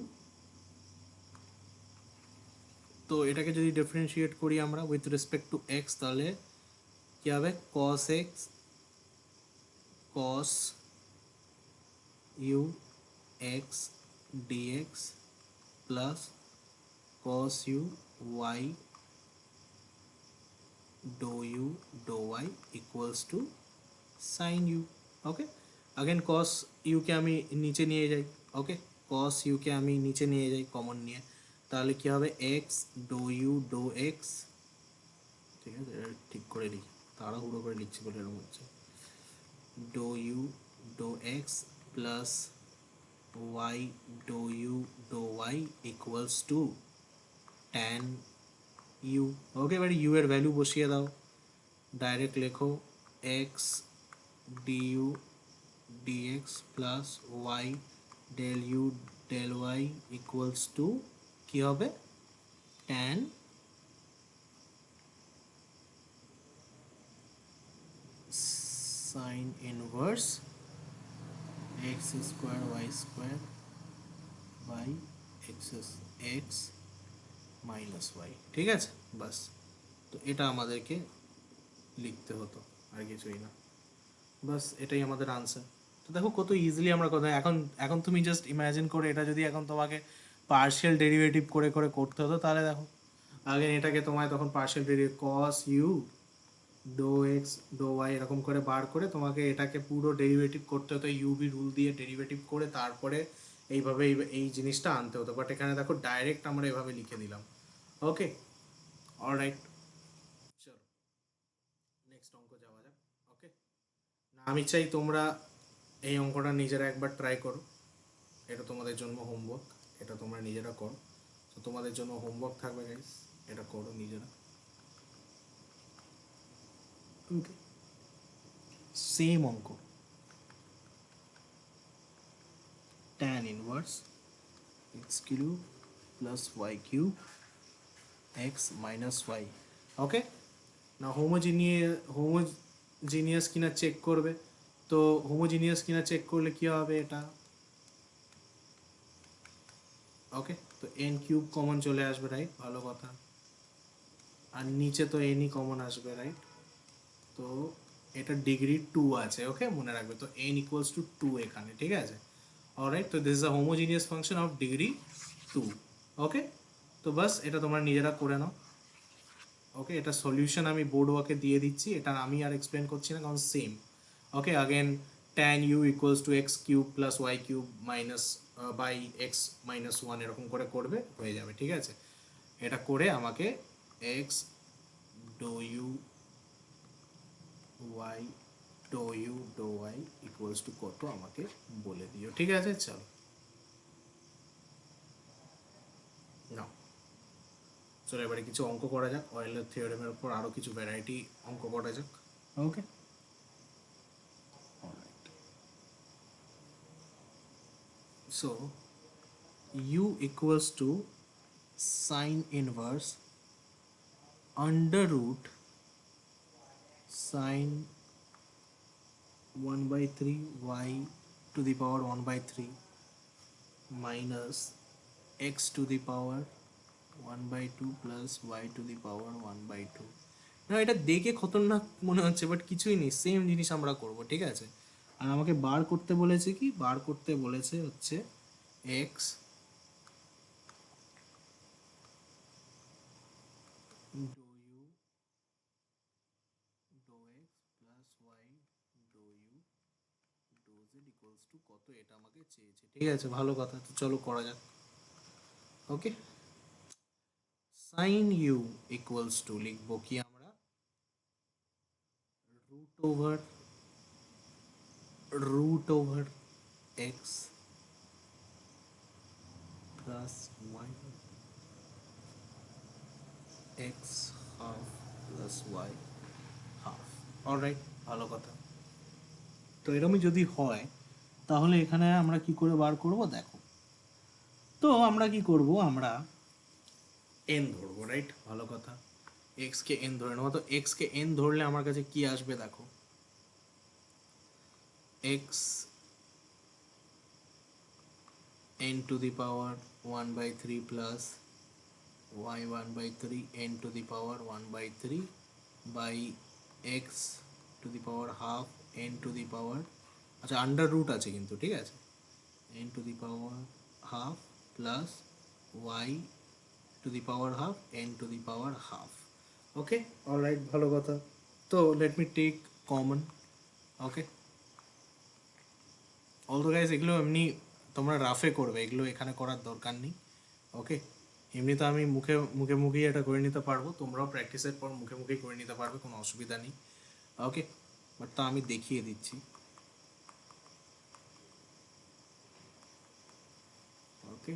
Speaker 1: তো এটাকে যদি ডিফারেন্সিয়েট করি আমরা উইথ রেসপেক্ট টু এক্স, তাহলে কী হবে, cos x cos u x d x plus cos u y do y equals to sine u. Okay, again cos ইউকে আমি নিচে নিয়ে যাই। ওকে, কস ইউকে আমি নিচে নিয়ে যাই কমন নিয়ে, তাহলে কী হবে, এক্স ডো এক্স, ঠিক আছে, ঠিক করে লিখি, তাড়াহুড়ো করে লিখছি বলে এরকম হচ্ছে, do x plus y do y equals to tan u. Okay, এবারে ইউ এর ভ্যালু বসিয়ে দাও, ডাইরেক্ট লেখো x d u d x plus y del u del y equals to কী হবে, tan sine inverse x square y square by x minus y. ঠিক আছে, বাস। তো এটা আমাদেরকে লিখতে হতো, আর কিছুই না, বাস এটাই আমাদের আনসার। তো দেখো কত ইজিলি আমরা কথা, এখন এখন তুমি জাস্ট ইমাজিন করে এটা যদি এখন তোমাকে পার্শিয়াল ডেরিভেটিভ করে করে করতে হতো, তাহলে দেখো আগে এটাকে তোমায় তখন partial derivative cos u do x doh y এরকম করে বার করে তোমাকে এটাকে পুরো ডেরিভেটিভ করতে হতো, ইউবি রুল দিয়ে ডেরিভেটিভ করে তারপরে এইভাবে এই জিনিসটা আনতে হতো। বাট এখানে দেখো ডাইরেক্ট আমরা এভাবে লিখে দিলাম। ওকে, অলরাইট, চলো নেক্সট অঙ্ক যাওয়া যাক। ওকে, না আমি চাই তোমরা এই অঙ্কটা নিজেরা একবার ট্রাই করো, এটা তোমাদের জন্য হোমওয়ার্ক, এটা তোমরা নিজেরা করো। তো তোমাদের জন্য হোমওয়ার্ক থাকবে গাইস, এটা করো নিজেরা। ওকে, সেম অঙ্ক, tan inverse x cube plus y cube x minus y। ওকে, না হোমোজিনিয়াস কিনা চেক করবে। তো হোমোজিনিয়াস কিনা চেক করলে কি হবে এটা, ওকে, তো এন কিউব কমন চলে আসবে, রাইট, ভালো কথা। আর নিচে তো এনই কমন আসবে, রাইট। তো এটা ডিগ্রি 2 আছে, ওকে, মনে রাখবে। তো এন ইকুয়ালস টু 2 এখানে, ঠিক আছে। অলরাইট, তো this is a homogeneous function of degree 2। ওকে, তো বাস এটা তোমরা নিজেরা করে নাও। ওকে, এটা সলিউশন আমি বোর্ড ওয়ার্কে দিয়ে দিচ্ছি, এটা আমি আর এক্সপ্লেন করছি না, কারণ same. Okay, again tan u equals to x cube plus y cube minus by x minus one এরকম করে করবে, হয়ে যাবে, ঠিক আছে। এটা করে আমাকে x do u y do y equals to কত আমাকে বলে দিও, ঠিক আছে। চলো নাও, চলো এবারে কিছু অঙ্ক করা যাক, অয়েলের থিওরেমের উপর আরও কিছু ভ্যারাইটি অঙ্ক করা যাক। ওকে, so u equals to sine inverse under root sine 1 by 3 y to the power 1 by 3 minus x to the power 1 by 2 plus y to the power 1 by 2। না, এটা দেখে খতরনাক মনে হচ্ছে, বাট কিছুই নেই, সেম জিনিস আমরা করব, ঠিক আছে। আর আমাকে বার করতে বলেছে কি, বার করতে বলেছে হচ্ছে x do u do x plus y do u doh z equals to কত, এটা আমাকে চেয়েছে, ঠিক আছে, ভালো কথা। তো চলো করা যাক। Okay, sine u equals to লিখবো কি আমরা, root over x plus y x half plus y half. Alright, ভালো কথা। তো এরকমই যদি হয় তাহলে এখানে আমরা কি করে বার করব, দেখো। তো আমরা কি করব, আমরা এন ধরবো, রাইট, ভালো কথা। এক্স কে এন ধরে নেবো। তো এক্স কে এন ধরলে আমার কাছে কি আসবে, দেখো, x n to the power 1 by 3 plus y 1 by 3 n to the power 1 by 3 by x to the power half n to the power, আচ্ছা আন্ডার রুট আছে কিন্তু, ঠিক আছে, n to the power half plus y to the power half n to the power half। Okay, alright, ভালো কথা। তো লেট মি টেক কমন। ওকে, অলদো গাইজ এগুলো এমনি তোমরা রাফে করবে, এগুলো এখানে করার দরকার নেই। ওকে, এমনি তো আমি মুখে মুখে মুখেই এটা করে নিতে পারবো, তোমরাও প্র্যাকটিসের পর মুখে মুখেই করে নিতে পারবে, কোনো অসুবিধা নেই। ওকে, বাট তা আমি দেখিয়ে দিচ্ছি। ওকে,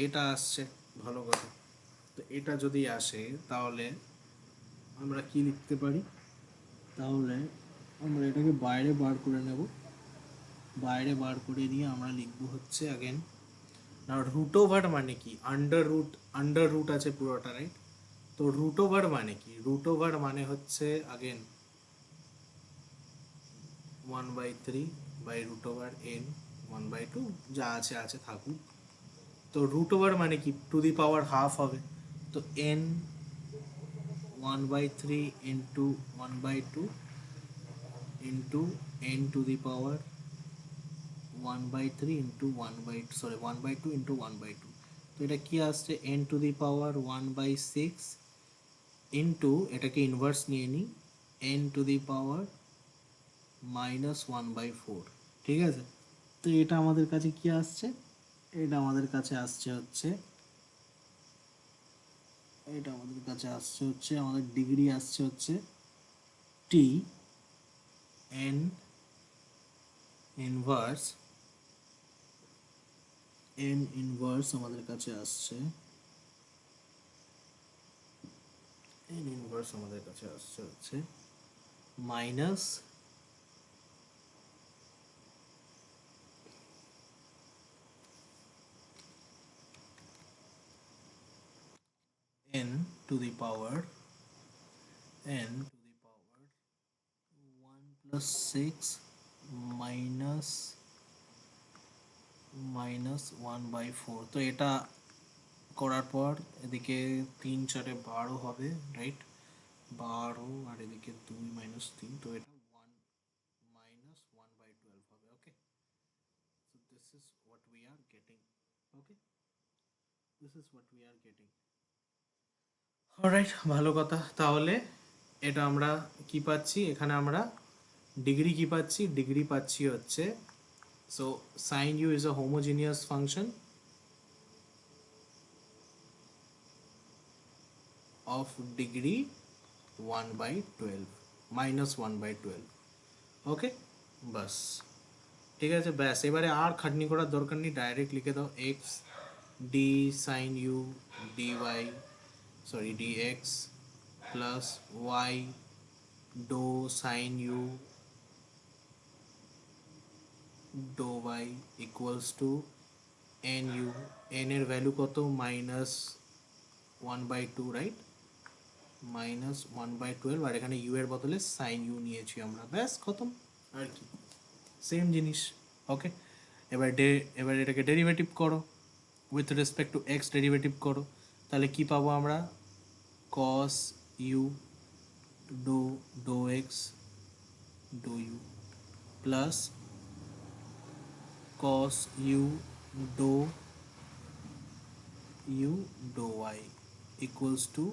Speaker 1: এটা আসছে, ভালো কথা। তো এটা যদি আসে তাহলে আমরা কি লিখতে পারি? তাহলে আমরা এটাকে বাইরে বার করে নেব। বাইরে বার করে দিয়ে আমরা লিখব হচ্ছে अगेन না, রুট ওভার মানে কি? আন্ডার রুট আছে পুরোটা, রাইট? তো রুট ওভার মানে কি? রুট ওভার মানে হচ্ছে again 1/3 by root over n 1/2, যা আছে আছে থাকুক। তো রুট ওভার মানে কি? টু দি পাওয়ার হাফ হবে। তো n 1/3 into 1/2 into n two the power 1/3 into 1/2 into 1/2। তো এটা কি আসছে? n two the power 1/6 into, এটাকে ইনভার্স নিয়ে নিই, n টু দি পাওয়ার -1/4। ঠিক আছে? তো এটা আমাদের কাছে কি আসছে? এটা আমাদের কাছে আসছে হচ্ছে, আমাদের ডিগ্রি আসছে হচ্ছে t n ইনভার্স আমাদের কাছে আসছে হচ্ছে minus n to the power 1+6 minus 1/4। তো এটা করার পর এদিকে 3 4 12 হবে, রাইট? 12 আর এদিকে 2 -3, তো এটা 1 -1/12 হবে। ওকে, so this is what we are getting. Okay, this is what we are getting. Alright, ভালো কথা। তাহলে এটা আমরা কি পাচ্ছি? এখানে আমরা ডিগ্রি কি পাচ্ছি? ডিগ্রি পাচ্ছি হচ্ছে, so sine u is a homogeneous function of degree 1/12 -1/12। Okay, বাস, ঠিক আছে, ব্যাস। এবারে আর খাটনি করার দরকার নেই, ডাইরেক্ট লিখে দাও x d sine u d y, sorry d x plus y doh sine u doh y equals to n u. N এর ভ্যালু কত? -1/2, রাইট? -1/12, আর এখানে ইউ এর বদলে সাইন ইউ নিয়েছি আমরা, ব্যাস খতম। আর কি, সেম জিনিস। ওকে, এবার এটাকে ডেরিভেটিভ করো, with respect to x derivative করো। তাহলে কি পাবো আমরা? Cos u do do x do u plus cos u do u do y equals to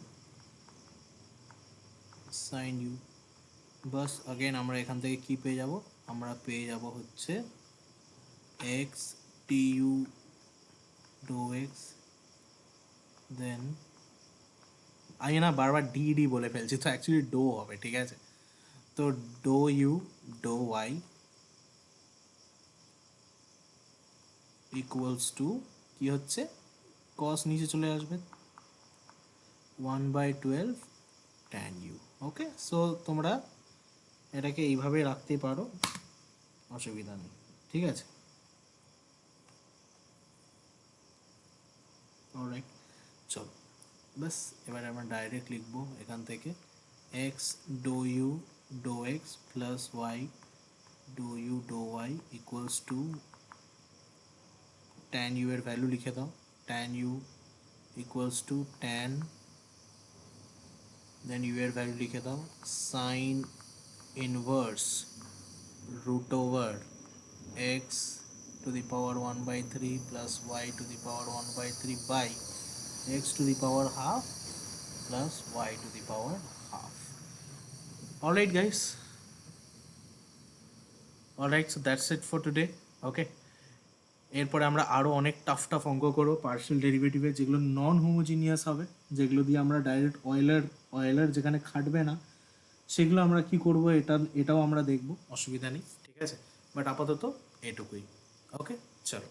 Speaker 1: sin u। Bus, again আমরা এখান থেকে কি পেয়ে যাব? আমরা পেয়ে যাব হচ্ছে x du do x, দেন আমি না বারবার ডি ডি বলে ফেলছি, তো অ্যাকচুয়ালি ডো হবে, ঠিক আছে? তো doh u doh y equals to কি হচ্ছে? কস নিচে চলে আসবে, 1/12 tan u। ওকে, সো তোমরা এটাকে এইভাবে রাখতে পারো, অসুবিধা নেই, ঠিক আছে? অলরাইট, চলো, বাস এবারে আমরা ডাইরেক্ট লিখবো এখান থেকে x do u do x plus y do u doh y equals to tan u এর ভ্যালু লিখে দাও, tan u equals to tan, then u এর ভ্যালু লিখে দাও sine inverse root over x to the power 1/3 plus y to the power 1/3 by x to the power half plus y to the power half. Alright guys, alright, so that's it for today. Okay, এরপরে আমরা আরও অনেক টাফ টাফ অঙ্ক করবো পার্শিয়াল ডেরিভেটিভে, যেগুলো নন হোমোজিনিয়াস হবে, যেগুলো দিয়ে আমরা ডাইরেক্ট অয়েলার যেখানে খাটবে না, সেগুলো আমরা কি করব, এটাও আমরা দেখব, অসুবিধা নেই, ঠিক আছে? বাট আপাতত এটুকুই। ওকে, চলো।